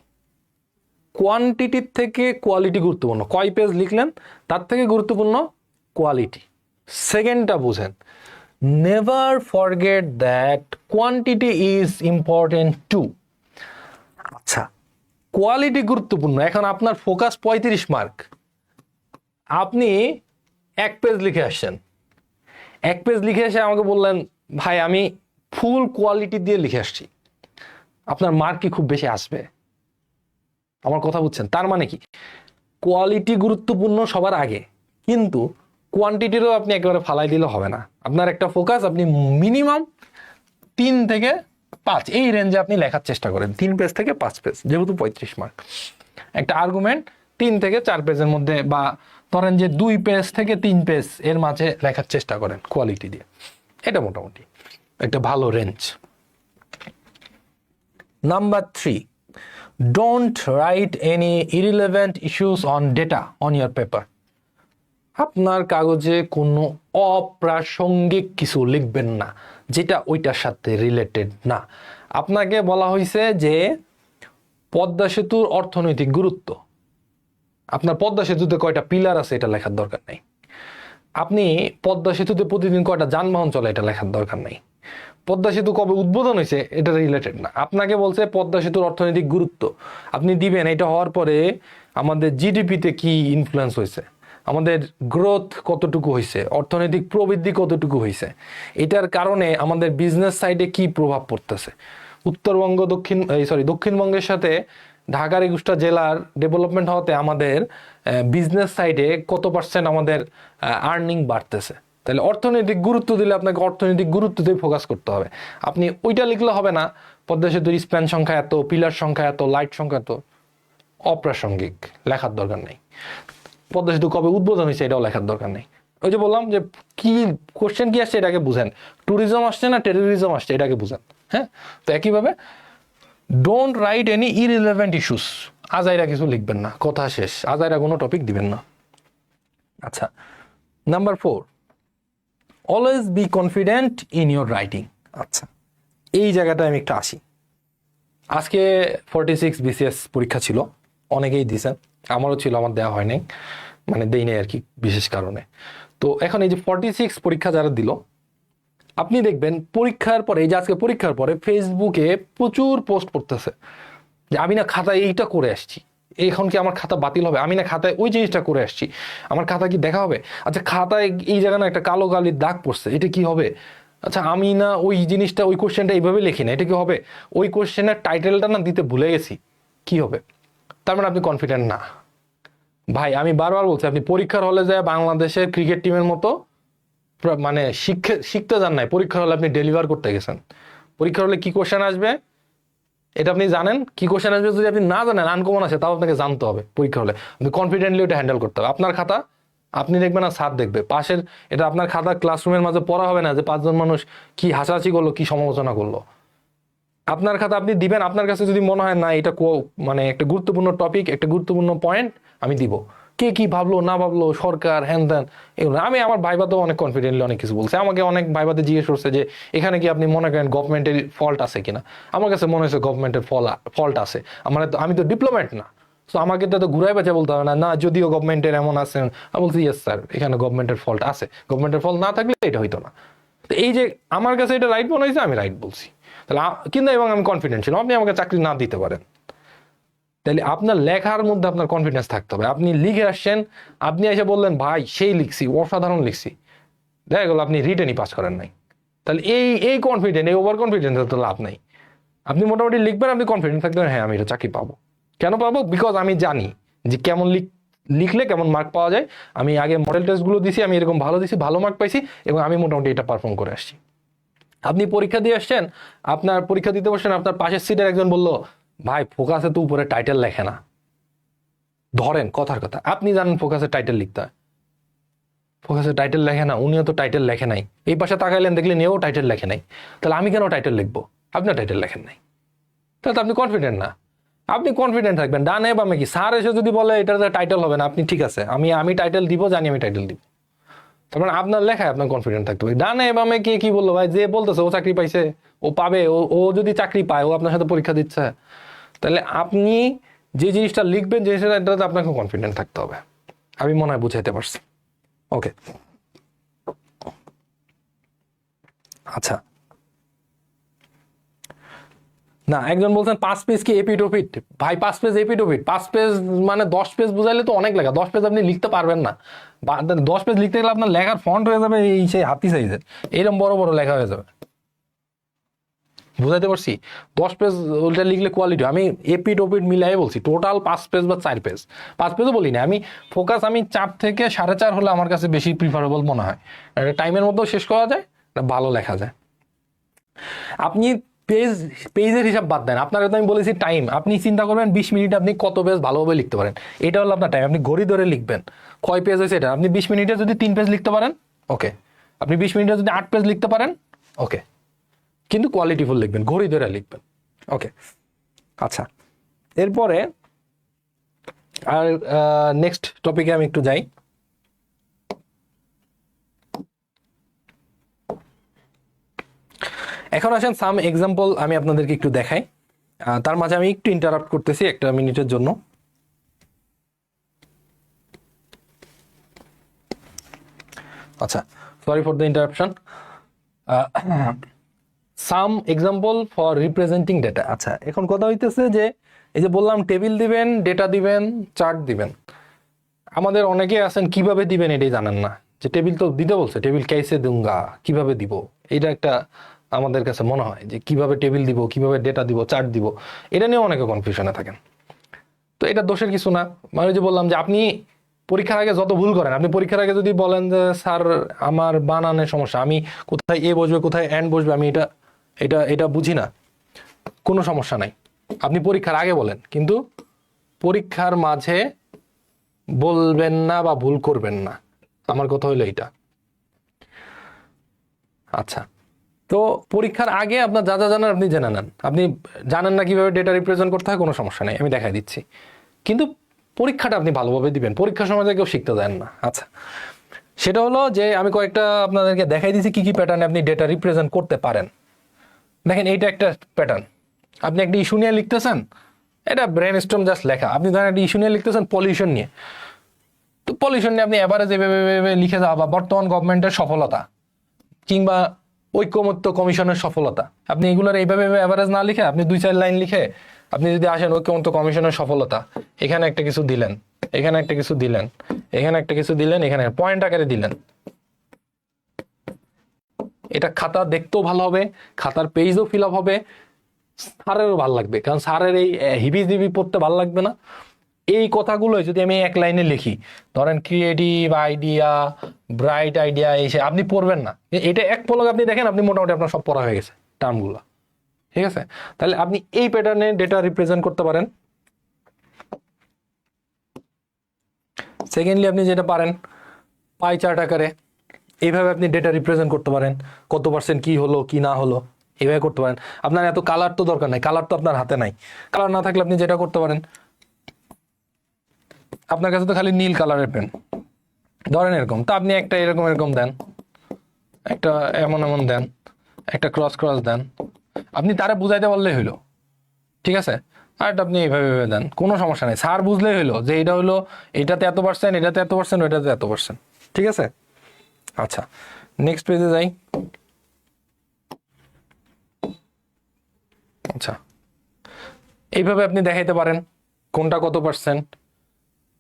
কোয়ান্টিটির থেকে কোয়ালিটি গুরুত্বপূর্ণ। কয় পেজ লিখলেন তার থেকে গুরুত্বপূর্ণ কোয়ালিটি। সেকেন্ডটা বুঝেন, never forget that quantity is important to. আচ্ছা, কোয়ালিটি গুরুত্বপূর্ণ। এখন আপনার ফোকাস 35 মার্ক, আপনি 1 পেজ লিখে আসছেন, 1 পেজ লিখে এসে আমাকে বললেন ভাই আমি ফুল কোয়ালিটি দিয়ে লিখে আসছি, আপনার মার্ক কি খুব বেশি আসবে? আমার কথা বুঝছেন? তার মানে কি, কোয়ালিটি গুরুত্বপূর্ণ সবার আগে, কিন্তু কোয়ান্টিটিরও আপনি একেবারে ফালাই দিলে হবে না। আপনার একটা ফোকাস, আপনি মিনিমাম 3 থেকে 5 এই রেঞ্জে আপনি লেখার চেষ্টা করেন, 3 পেজ থেকে 5 পেজ, যেহেতু 35 মার্ক। একটা আর্গুমেন্ট 3 থেকে 4 পেজের মধ্যে, বা ধরেন যে 2 পেজ থেকে 3 পেজ এর মাঝে লেখার চেষ্টা করেন কোয়ালিটি দিয়ে। এটা মোটামুটি একটা ভালো range. Number 3, don't write any irrelevant issues on data on your paper. আপনার কাগজে কোনো অপ্রাসঙ্গিক কিছু লিখবেন না যেটা ওইটার সাথে রিলেটেড না। আপনাকে বলা হয়েছে যে পদ্মা সেতুর অর্থনৈতিক গুরুত্ব, আপনার পদ্মা সেতুতে কয়টা পিলার আছে এটা লেখার দরকার নেই। আপনি পদ্মা সেতুতে প্রতিদিন কয়টা যানবাহন চলে এটা লেখার দরকার নেই। পদ্মা সেতু কবে উদ্বোধন হয়েছে এটা রিলেটেড না। আপনাকে বলছে পদ্মা সেতুর অর্থনৈতিক গুরুত্ব, আপনি দিবেন এটা হওয়ার পরে আমাদের জিডিপিতে কি ইনফ্লুয়েন্স হয়েছে, আমাদের গ্রোথ কতটুকু হয়েছে, অর্থনৈতিক প্রবৃদ্ধি কতটুকু হয়েছে, এটার কারণে আমাদের বিজনেস সাইডে কি প্রভাব পড়তেছে, উত্তরবঙ্গ দক্ষিণবঙ্গের সাথে ঢাকার 21টা জেলার ডেভেলপমেন্ট হওয়াতে আমাদের বিজনেস সাইডে কত % আমাদের আর্নিং বাড়তেছে। তাহলে অর্থনৈতিক গুরুত্ব দিলে আপনাকে অর্থনৈতিক গুরুত্বতেই ফোকাস করতে হবে। আপনি ওইটা লিখলে হবে না পদ্মা সেতুর স্প্যান সংখ্যা এত, পিলার সংখ্যা এত, লাইট সংখ্যা এত, অপ্রাসঙ্গিক, লেখার দরকার নেই। পদ্মা সেতু কবে উদ্বোধন হয়েছে এটাও লেখার দরকার নেই। ওই যে বললাম যে কি কোশ্চেন কি আসছে এটাকে বুঝেন, ট্যুরিজম আসছে না টেরোরিজম আসছে এটাকে বুঝেন। হ্যাঁ, তো একইভাবে don't write any irrelevant issues, আজাইরা কিছু লিখবেন না, কথা শেষ, আজাইরা কোনো টপিক দিবেন না। আচ্ছা, number 4, always be confident in your writing. আচ্ছা, এই জায়গাটায় আমি একটু আসি। আজকে 46 BCS পরীক্ষা ছিল, অনেকেই দিয়েছেন, আমারও ছিল, আমার দেওয়া হয় নাই। মানে দেই নাই আর কি বিশেষ কারণে। তো এখন এই যে 46 পরীক্ষা যারা দিল, আপনি দেখবেন পরীক্ষার পরে, এই যে আজকে পরীক্ষার পরে ফেসবুকে প্রচুর পোস্ট করতেছে যে আমি না খাতায় এইটা করে আসছি, এখন কি আমার খাতা বাতিল হবে? আমি না খাতায় ওই জিনিসটা করে আসছি, আমার খাতা কি দেখা হবে? আচ্ছা খাতায় এই জায়গায় না একটা কালো কালির দাগ পড়ছে, এটা কি হবে? আচ্ছা আমি না ওই জিনিসটা, ওই কোশ্চেনটা এইভাবে লিখি না, এটা কি হবে? ওই কোশ্চেনের টাইটেলটা না দিতে ভুলে গেছি, কি হবে? তার মানে আপনি কনফিডেন্ট না। ভাই আমি বারবার বলছি, আপনি পরীক্ষার হলে যায় বাংলাদেশের ক্রিকেট টিমের মতো মানে শিখতে যান নাই, পরীক্ষার হলে আপনি ডেলিভার করতে গেছেন। পরীক্ষার হলে কি কোশ্চেন আসবে এটা আপনি জানেন, কি কোশ্চেন আসবে যদি আপনি না জানেন, আনকমন আছে, তাও আপনাকে জানতে হবে। পরীক্ষা হলে আপনি কনফিডেন্টলি ওটা হ্যান্ডেল করতে হবে। আপনার খাতা আপনি দেখবেন না স্যার দেখবে, পাশের এটা আপনার খাতা ক্লাসরুমের মাঝে পড়া হবে না যে 5 জন মানুষ কি হাসাহাসি করলো, কি সমালোচনা করলো। আপনার খাতা আপনি দিবেন, আপনার কাছে যদি মনে হয় না এটা মানে একটা গুরুত্বপূর্ণ টপিক, একটা গুরুত্বপূর্ণ পয়েন্ট আমি দিব, কে কি ভাবলো না ভাবলো, সরকার হ্যান ত্যান এগুলো। আমি আমার ভাইবাতেও অনেক কনফিডেন্টলি অনেক কিছু বলছে, আমাকে অনেক ভাইবাতে জিজ্ঞেস করছে যে এখানে কি আপনি মনে করেন গভর্নমেন্টের ফল্ট আছে কিনা। আমার কাছে মনে হয়েছে গভর্নমেন্টের ফল্ট আছে। আমি তো ডিপ্লোম্যাট না, তো আমাকে তো ঘুরাই বাঁচা বলতে হবে না, না যদিও গভর্নমেন্টের এমন আছে। আমি বলছি ইয়েস স্যার, এখানে গভর্নমেন্টের ফল্ট আছে, গভর্নমেন্টের ফল্ট না থাকলে এটা হইতো না। তো এই যে আমার কাছে এটা রাইট মনে হয়েছে, আমি রাইট বলছি। তাহলে কিন্তু এবং আমি কনফিডেন্ট ছিলাম, আপনি আমাকে চাকরি না দিতে পারেন। তাহলে আপনার লেখার মধ্যে আপনার কনফিডেন্স থাকতে হবে। আপনি লিখে আসছেন, আপনি এসে বললেন ভাই সেই লিখছি, অসাধারণ লিখছি, দেখা গেল আপনি রিটেনই পাস করেন নাই। তাহলে এই কনফিডেন্ট, এই ওভার কনফিডেন্স তো লাভ নাই। আপনি মোটামুটি লিখবেন, আপনি কনফিডেন্ট থাকবেন হ্যাঁ আমি এটা চাকরি পাবো। কেন পাবো? বিকজ আমি জানি যে কেমন লিখলে কেমন মার্ক পাওয়া যায়। আমি আগে মডেল টেস্টগুলো দিছি, আমি এরকম ভালো দিছি, ভালো মার্ক পাইছি, এবং আমি মোটামুটি এটা পারফর্ম করে আসছি। আপনি পরীক্ষা দিয়ে আসছেন, আপনার পরীক্ষা দিতে বসছেন, আপনার পাশের সিটের একজন বলল ভাই ফোকাসে তো উপরে টাইটেল লেখে না। ধরেন কথার কথা, আপনি জানেন ফোকাসের টাইটেল লিখতে হয়, ফোকাসের টাইটেল লেখে না, উনিও তো টাইটেল লেখে নাই। এই পাশে তাকাইলেন দেখলেন এও টাইটেল লেখে নাই, তাহলে আমি কেন টাইটেল লিখবো? আপনিও টাইটেল লেখেন নাই, তাহলে তো আপনি কনফিডেন্ট না। আপনি কনফিডেন্ট থাকবেন, ডানে বামে কি স্যার এসে যদি বলে এটাতে টাইটেল হবে না, আপনি ঠিক আছে আমি টাইটেল দিব, জানি আমি টাইটেল দিব। তার মানে আপনার লেখায় আপনার কনফিডেন্ট থাকতে হবে। ডানে বামে কে কি বললো, ভাই যে বলতেছে ও চাকরি পাইছে, ও পাবে, ও যদি চাকরি পায়, ও আপনার সাথে পরীক্ষা দিচ্ছে, তাহলে আপনি যে জিনিসটা লিখবেন, যে জিনিসটা, এটাতে আপনাকে কনফিডেন্ট থাকতে হবে। আমি মনে হয় বুঝাইতে পারছি। ওকে, আচ্ছা। না একজন বলছেন 5 পেজ কি এপিট ওপিট? ভাই 5 পেজ এপিট ওপিট? 5 পেজ মানে 10 পেজ বুঝাইলে তো অনেক লেখা, 10 পেজ আপনি লিখতে পারবেন না। 10 পেজ লিখতে গেলে আপনার লেখার ফন্ট হয়ে যাবে এই সেই হাতি সাইজের, এরকম বড় বড় লেখা হয়ে যাবে। বুঝাইতে পারছি? 10 পেজ ওইটা লিখলে কোয়ালিটি, আমি এপিট ওপিট মিলাই বলছি টোটাল 5 পেজ বা 4 পেজ। 5 পেজও বলি না আমি, ফোকাস আমি 4 থেকে 4.5 হলে আমার কাছে বেশি প্রিফারেবল মনে হয়। এটা টাইমের মধ্যেও শেষ করা যায়, ভালো লেখা যায়। আপনি পেজের হিসাব বাদ দেন, আপনাকে তো আমি বলেছি টাইম, আপনি চিন্তা করবেন 20 মিনিটে আপনি কত পেজ ভালোভাবে লিখতে পারেন, এটা হলো আপনার টাইম। আপনি ঘড়ি ধরে লিখবেন কয় পেজ হয়েছে এটা। আপনি 20 মিনিটে যদি 3 পেজ লিখতে পারেন ওকে, আপনি 20 মিনিটে যদি 8 পেজ লিখতে পারেন ওকে, কিন্তু কোয়ালিটিফুল লিখবেন, ঘড়ি ধরে লিখবেন। ওকে, আচ্ছা। এরপরে আর নেক্সট টপিকে আমি একটু যাই। এখন আসেন সাম এক্সাম্পল আমি আপনাদেরকে একটু দেখাই, তার মাঝে আমি একটু ইন্টারাপ্ট করতেছি 1 মিনিটের জন্য। আচ্ছা, sorry for the interruption. Some example for representing data. আচ্ছা, এখন কথা হইতেছে যে এই যে বললাম টেবিল দিবেন, ডেটা দিবেন, চার্ট দিবেন। আমাদের অনেকে আছেন কিভাবে দিবেন এটাই জানেন না, যে টেবিল তো দিতে বলছে, টেবিল কেসে দুঙ্গা, কিভাবে দিব, এটা একটা আমাদের কাছে মনে হয় যে কিভাবে টেবিল দিব, কিভাবে ডেটা দিব, চার্ট দিব, এটা নিয়ে অনেকে কনফিউশনে থাকেন। তো এটা দোষের কিছু না। মানে যে বললাম যে আপনি পরীক্ষার আগে যত ভুল করেন, আপনি পরীক্ষার আগে যদি বলেন যে স্যার আমার বানানের সমস্যা, আমি কোথায় এ বসবে কোথায় এন্ড বসবে আমি এটা এটা এটা বুঝি না, কোনো সমস্যা নাই, আপনি পরীক্ষার আগে বলেন, কিন্তু পরীক্ষার মাঝে বলবেন না বা ভুল করবেন না। আমার কথা হইলো এইটা। আচ্ছা, তো পরীক্ষার আগে আপনার যা যা জানার আপনি জেনে নেন। আপনি জানেন না কিভাবে ডেটা রিপ্রেজেন্ট করতে হয়, কোনো সমস্যা নেই, আমি দেখাই দিচ্ছি, কিন্তু পরীক্ষাটা আপনি ভালোভাবে দিবেন, পরীক্ষার সময় কেউ শিখতে দেন না। আচ্ছা, সেটা হলো যে আমি কয়েকটা আপনাদেরকে দেখাই দিচ্ছি কি কি প্যাটার্নে আপনি ডেটা রিপ্রেজেন্ট করতে পারেন। দেখেন এইটা একটা প্যাটার্ন, আপনি একটা ইস্যু নিয়ে লিখতেছেন, এটা ব্রেন স্টর্ম জাস্ট লেখা। আপনি ধরেন একটা ইস্যু নিয়ে লিখতেছেন পলিউশন নিয়ে, তো পলিউশন নিয়ে আপনি এভারেজ এভাবে লিখে যাওয়া বা বর্তমান গভর্নমেন্টের সফলতা কিংবা ঐকমত্য কমিশনের সফলতা, আপনি এগুলোর এইভাবে এভারেজ না লিখে আপনি 2-4 লাইন লিখে আপনি যদি আসেন ঐকমত্য কমিশনের সফলতা, এখানে একটা কিছু দিলেন, এখানে একটা কিছু দিলেন, এখানে একটা কিছু দিলেন, এখানে পয়েন্ট আকারে দিলেন, এটা খাতা দেখতেও ভালো হবে, খাতার পেজও ফিল আপ হবে, স্যারেরও ভালো লাগবে। কারণ স্যারের এই হিবিজিবি পড়তে ভালো লাগবে না। এই কথাগুলো যদি আমি এক লাইনে লিখি, ধরেন ক্রিয়েটিভ আইডিয়া, ব্রাইট আইডিয়া, এই আপনি পড়বেন না, এটা এক পলক আপনি দেখেন আপনি মোটামুটি আপনার সব পড়া হয়ে গেছে টার্মগুলো, ঠিক আছে? তাহলে আপনি এই প্যাটার্নে ডেটা রিপ্রেজেন্ট করতে পারেন। সেকেন্ডলি আপনি যেটা পারেন পাই চার্ট আকারে এইভাবে আপনি ডেটা রিপ্রেজেন্ট করতে পারেন, কত পার্সেন্ট কি হলো কি না হলো এইভাবে করতে পারেন। আপনার এত কালার তো দরকার নাই, কালার তো আপনার হাতে নাই। কালার না থাকলে আপনি যেটা করতে পারেন, আপনার কাছে তো খালি নীল কালারের পেন, ধরেন এরকম, তো আপনি একটা এরকম এরকম দেন, একটা এমন এমন দেন, একটা ক্রস ক্রস দেন, আপনি তারা বুঝাইতে পারলেই হইলো, ঠিক আছে? আর আপনি এইভাবে দেন, কোনো সমস্যা নেই, স্যার বুঝলেই হইলো যে এটা হলো এটাতে এত পার্সেন্ট, এটাতে এত পার্সেন্ট, ওইটাতে এত পার্সেন্ট, ঠিক আছে? আচ্ছা, নেক্সট পেজে যাই। আচ্ছা, এইভাবে আপনি দেখাইতে পারেন কোনটা কত পার্সেন্ট।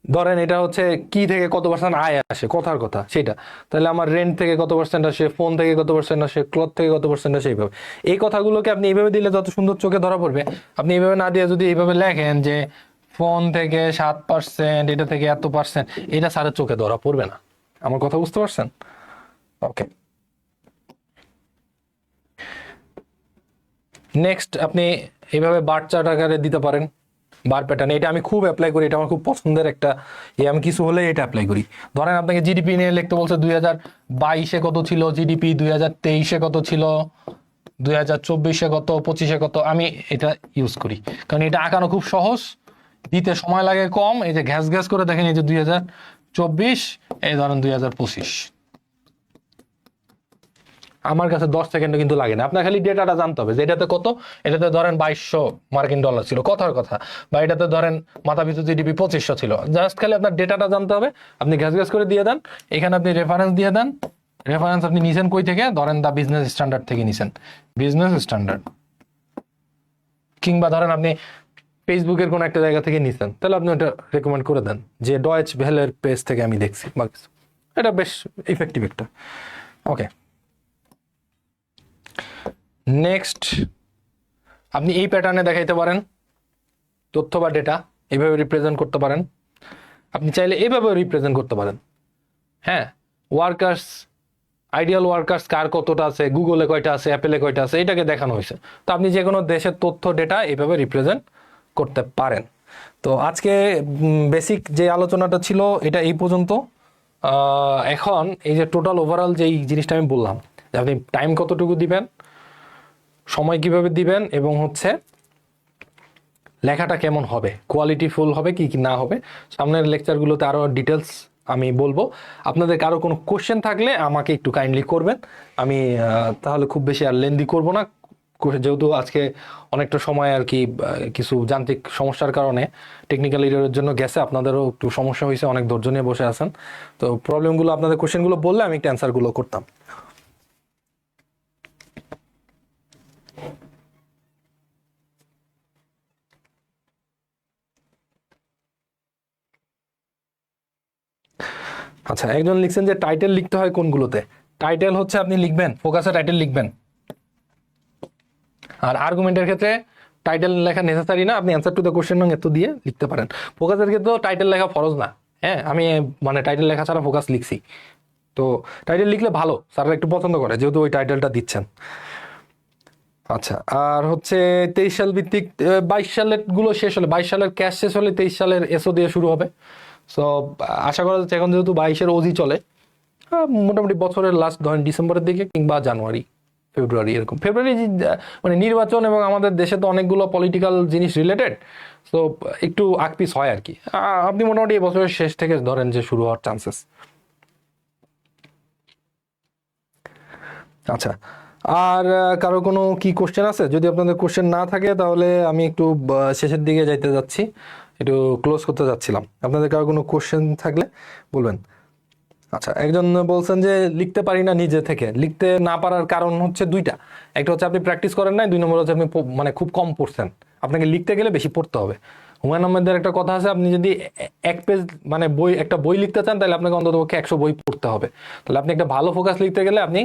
ধরেন এটা হচ্ছে কি থেকে কত পার্সেন্ট আয় আসে, কথার কথা সেটা, তাহলে আমার রেন্ট থেকে কত পার্সেন্ট আসে, ফোন থেকে কত পার্সেন্ট আসে, ক্লথ থেকে কত পার্সেন্ট আসে, এইভাবে। এই কথাগুলোকে আপনি এইভাবে দিলে যত সুন্দর চোখে ধরা পড়বে। আপনি এইভাবে না দিয়ে যদি এইভাবে লেখেন যে ফোন থেকে 7%, এটা থেকে এত পার্সেন্ট, এটা স্যারের চোখে ধরা পড়বে না। আমার কথা বুঝতে পারছেন? ওকে, নেক্সট আপনি এইভাবে বার চার্ট আকারে দিতে পারেন, বার প্যাটার্ন। এটা আমি খুব অ্যাপ্লাই করি, এটা আমার খুব পছন্দের একটা, আমি কিছু হলে এটা অ্যাপ্লাই করি। ধরেন আপনাকে জিডিপি নিয়ে লিখতে বলছে 2022-এ কত ছিল জিডিপি, 2023-এ কত ছিল, 2024-এ কত, 25-এ কত, আমি এটা ইউজ করি কারণ এটা আঁকানো খুব সহজ, দিতে সময় লাগে কম। এই যে ঘ্যাস ঘ্যাস করে দেখেন, এই যে 2024, এই ধরেন 2025, আমার কাছে 10 সেকেন্ডও কিন্তু লাগে না। আপনার খালি ডেটাটা জানতে হবে যে এটাতে কত, এটাতে ধরেন 2200 মার্কিন ডলার ছিল, কথার কথা, বা এটাতে ধরেন মাথা পিছু জিডিপি 2500 ছিল। জাস্ট খালি আপনার ডেটাটা জানতে হবে, আপনি ঘ্যাস ঘ্যাস করে দিয়ে দেন, এখানে আপনি রেফারেন্স দিয়ে দেন। রেফারেন্স আপনি নিছেন কই থেকে, ধরেন দা বিজনেস স্ট্যান্ডার্ড থেকে নিছেন, বিজনেস স্ট্যান্ডার্ড, কিংবা ধরেন আপনি ফেসবুকের কোন একটা জায়গা থেকে নিছেন, তাহলে আপনি ওটা রেকমেন্ড করে দেন যে ডয়েচ ভেলের পেজ থেকে আমি দেখছি বা কিছু। এটা বেশ ইফেক্টিভ একটা। ওকে, নেক্সট আপনি এই প্যাটার্নে দেখাইতে পারেন তথ্য বা ডেটা, এইভাবে রিপ্রেজেন্ট করতে পারেন। আপনি চাইলে এইভাবে রিপ্রেজেন্ট করতে পারেন। হ্যাঁ, ওয়ার্কার্স, আইডিয়াল ওয়ার্কার্স কার কতটা আছে, গুগলে কয়টা আছে, অ্যাপেলে কয়টা আছে, এটাকে দেখানো হয়েছে। তো আপনি যে কোনো দেশের তথ্য ডেটা এইভাবে রিপ্রেজেন্ট করতে পারেন। তো আজকে বেসিক যে আলোচনাটা ছিল এটা এই পর্যন্ত। এখন এই যে টোটাল ওভারঅল যেই জিনিসটা আমি বললাম, যে আপনি টাইম কতটুকু দিবেন, সময় কিভাবে দিবেন, এবং হচ্ছে লেখাটা কেমন হবে, কোয়ালিটিফুল হবে কি কি না হবে, সামনের লেকচারগুলোতে আরও ডিটেলস আমি বলবো। আপনাদের কারো কোনো কোশ্চেন থাকলে আমাকে একটু কাইন্ডলি করবেন, আমি তাহলে খুব বেশি আর লেন্দি করব না, যেহেতু আজকে অনেকটা সময় আর কি কিছু যান্ত্রিক সমস্যার কারণে টেকনিক্যাল এরিয়ার জন্য গেছে, আপনাদেরও একটু সমস্যা হয়েছে, অনেক ধৈর্য নিয়ে বসে আছেন। তো প্রবলেমগুলো আপনাদের কোশ্চেনগুলো বললে আমি একটু অ্যান্সারগুলো করতাম। আচ্ছা, একজন লিখছেন যে টাইটেল লিখতে হয় কোনগুলোতে। টাইটেল হচ্ছে আপনি লিখবেন, ফোকাসে টাইটেল লিখবেন, আর আর্গুমেন্টের ক্ষেত্রে টাইটেল লেখা নেসেসারি না, আপনি অ্যান্সার টু দ্য কোশ্চেন নং এত দিয়ে লিখতে পারেন। ফোকাসের ক্ষেত্রেও টাইটেল লেখা ফরজ না। হ্যাঁ, আমি মানে টাইটেল লেখা ছাড়া ফোকাস লিখছি, তো টাইটেল লিখলে ভালো, স্যাররা একটু পছন্দ করে যেহেতু ওই টাইটেলটা দিচ্ছেন। আচ্ছা, আর হচ্ছে 23 সাল ভিত্তিক, 22 সালের গুলো শেষ হলে, 22 সালের ক্যাশ শেষ হলে 23 সালের এসও দিয়ে শুরু হবে। সো আশা করা যাচ্ছে এখন যেহেতু 22-এর ওজি চলে, মোটামুটি বছরের লাস্ট ধরেন ডিসেম্বরের দিকে কিংবা জানুয়ারি ফেব্রুয়ারি, এরকম ফেব্রুয়ারি মানে নির্বাচন এবং আমাদের দেশে তো অনেকগুলো পলিটিক্যাল জিনিস রিলেটেড, সো একটু আকপিস হয় আর কি। আপনি মোটামুটি এই বছরের শেষ থেকে ধরেন যে শুরু হওয়ার চান্সেস। আচ্ছা, আর কারো কোনো কি কোশ্চেন আছে? যদি আপনাদের কোশ্চেন না থাকে তাহলে আমি একটু শেষের দিকে যাইতে যাচ্ছি। একটু ক্লোজ করতে যাচ্ছিলাম। আপনাদের কারো কোনো কোশ্চেন থাকলে বলবেন। আচ্ছা, একজন বলছেন যে লিখতে পারি না নিজে থেকে। লিখতে না পারার কারণ হচ্ছে দুইটা। একটা হচ্ছে আপনি প্র্যাকটিস করেন নাই, 2 নম্বর হচ্ছে আপনি মানে খুব কম পড়ছেন। আপনাকে লিখতে গেলে বেশি পড়তে হবে। হুমায়ুন আহমেদের একটা কথা আছে, আপনি যদি এক পেজ মানে বই, একটা বই লিখতে চান, তাহলে আপনাকে অন্ততপক্ষে 100 বই পড়তে হবে। তাহলে আপনি একটা ভালো ফোকাস লিখতে গেলে আপনি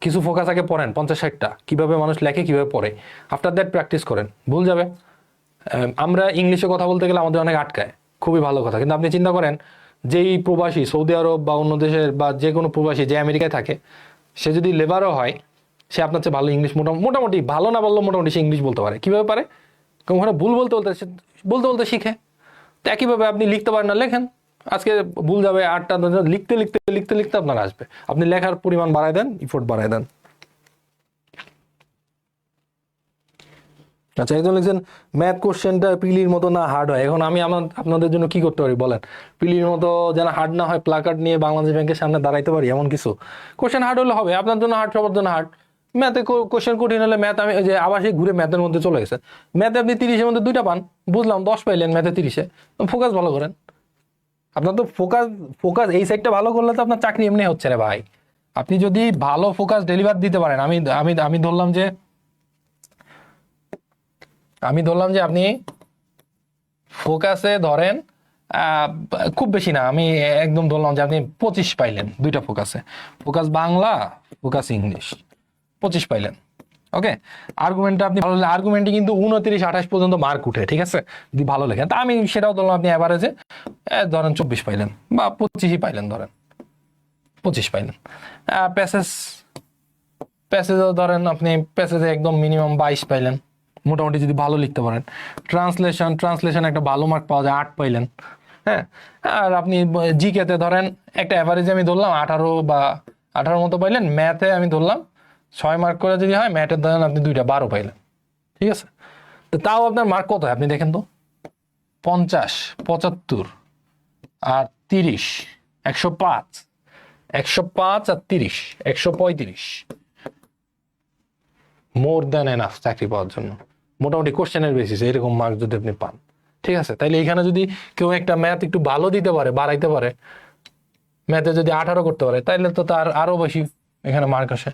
কিছু ফোকাস আগে পড়েন, 50-60টা, কিভাবে মানুষ লেখে, কিভাবে পড়ে। আফটার দ্যাট প্র্যাকটিস করেন, ভুল যাবে। আমরা ইংলিশে কথা বলতে গেলে আমাদের অনেক আটকায়, খুবই ভালো কথা। কিন্তু আপনি চিন্তা করেন, যেই প্রবাসী সৌদি আরব বা অন্য দেশের বা যে কোনো প্রবাসী যে আমেরিকায় থাকে, সে যদি লেবারও হয়, সে আপনার চেয়ে ভালো ইংলিশ মোটামুটি ভালো না বললেও মোটামুটি সে ইংলিশ বলতে পারে। কিভাবে পারে? কারণ ওখানে ভুল বলতে বলতে সে বলতে বলতে শিখে। তো একইভাবে আপনি লিখতে পারেন না, লেখেন। আজকে ভুল যাবে 8টা, লিখতে লিখতে লিখতে লিখতে আপনার আসবে। আপনি লেখার পরিমাণ বাড়ায় দেন, ইফোর্ট বাড়ায় দেন। আচ্ছা, একজন লিখছেন ম্যাথ কোশ্চেনটা পিলির মতো না হার্ড হয়। এখন আমি আপনাদের জন্য কি করতে পারি বলেন? পিলির মতো যেন হার্ড না হয়, প্লাকার্ড নিয়ে বাংলাদেশ ব্যাংকের সামনে দাঁড়াইতে পারি, এমন কিছু কোশ্চেন হার্ড হলে হবে। আপনার জন্য হার্ড, সবার জন্য হার্ড। ম্যাথে কোশ্চেন কঠিন হলে ম্যাথ, আমি যে আবার সেই ঘুরে ম্যাথের মধ্যে চলে গেছে। ম্যাথে আপনি 30-এর মধ্যে 2টা পান, বুঝলাম 10 পাইলেন ম্যাথে 30-এ। ফোকাস ভালো করেন। আপনার তো ফোকাস ফোকাস এই সাইডটা ভালো করলে তো আপনার চাকরি এমনি হচ্ছে রে ভাই। আপনি যদি ভালো ফোকাস ডেলিভার দিতে পারেন, আমি আমি আমি ধরলাম যে আপনি ফোকাসে ধরেন আহ, খুব বেশি না, আমি একদম ধরলাম যে আপনি 25 পাইলেন 2টা ফোকাসে, ফোকাস বাংলা, ফোকাস ইংলিশ, 25 পাইলেন। ওকে, আর্গুমেন্টটা আপনি ভালো, আর্গুমেন্টে কিন্তু 29-28 পর্যন্ত মার্ক উঠে, ঠিক আছে, যদি ভালো লেখেন। তা আমি সেটাও ধরলাম আপনি অ্যাভারেজে ধরেন 24 পাইলেন বা 25ই পাইলেন, ধরেন 25 পাইলেন। প্যাসেজ প্যাসেজও ধরেন আপনি প্যাসেজে একদম মিনিমাম 22 পাইলেন, মোটামুটি যদি ভালো লিখতে পারেন। ট্রান্সলেশন একটা ভালো মার্ক পাওয়া যায়, 8 পাইলেন। হ্যাঁ, আর আপনি জিকেতে ধরেন একটা অ্যাভারেজে আমি ধরলাম 18 বা 18 মতো পাইলেন। ম্যাথে আমি ধরলাম 6 মার্ক করে যদি হয়, ম্যাথের ধরেন আপনি 2টা 12 পাইলেন, ঠিক আছে। তো তাও আপনার মার্ক কত হয় আপনি দেখেন তো? 50, 75 আর 30, 105, 105 আর 30, 135, মোর দ্যান এনাফ চাকরি পাওয়ার জন্য। মোটামুটি কোশ্চেনের বেসিসে এরকম মার্ক যদি আপনি পান, ঠিক আছে, তাইলে এখানে যদি কেউ একটা ম্যাথ একটু ভালো দিতে পারে, বাড়াইতে পারে, ম্যাথে যদি 18 করতে পারে, তাইলে তো তার আরো বেশি এখানে মার্ক আসে।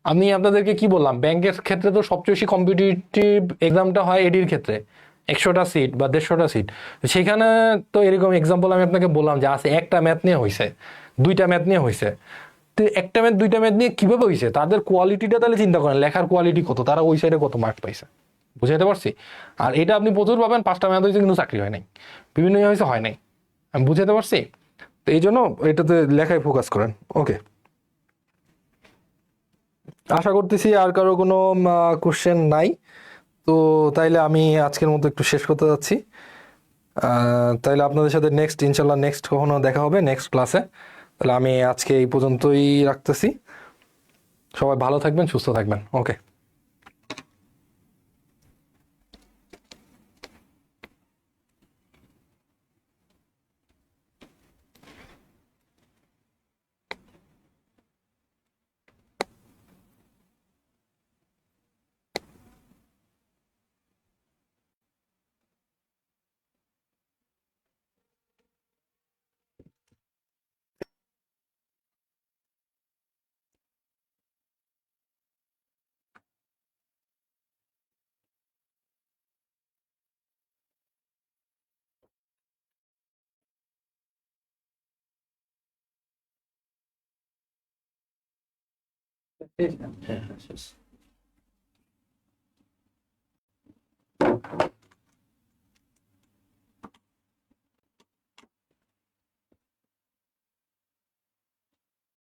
আমি আপনাদেরকে কি বললাম, ব্যাংকের ক্ষেত্রে তো সবচেয়ে বেশি কম্পিটিটিভ এক্সামটা হয় এডির ক্ষেত্রে, 100টা সিট বা 150টা সিট। সেখানে তো এরকম এক্সাম্পল আমি আপনাকে বললাম যে আছে, একটা ম্যাথ নিয়ে হয়েছে, 2টা ম্যাথ নিয়ে হয়েছে। তো একটা ম্যাথ 2টা ম্যাথ নিয়ে কিভাবে হয়েছে, তাদের কোয়ালিটিটা তাহলে চিন্তা করেন, লেখার কোয়ালিটি কত, তারা ওই সাইডে কত মার্ক পাইছে, বুঝাইতে পারছি? আর এটা আপনি প্রচুর পাবেন, 5টা ম্যাথ হয়েছে কিন্তু চাকরি হয় নাই, বিভিন্ন হয়েছে হয় নাই। আমি বুঝাইতে পারছি? তো এই জন্য এটাতে লেখায় ফোকাস করেন। ওকে, আশা করতেছি আর কারো কোনো কোশ্চেন নাই। তো তাইলে আমি আজকের মতো একটু শেষ করতে যাচ্ছি। তাইলে আপনাদের সাথে ইনশাল্লাহ নেক্সট কখনো দেখা হবে, নেক্সট ক্লাসে। তাহলে আমি আজকে এই পর্যন্তই রাখতেছি। সবাই ভালো থাকবেন, সুস্থ থাকবেন। ওকে। হ্যাঁ, হ্যাঁ, শেষ।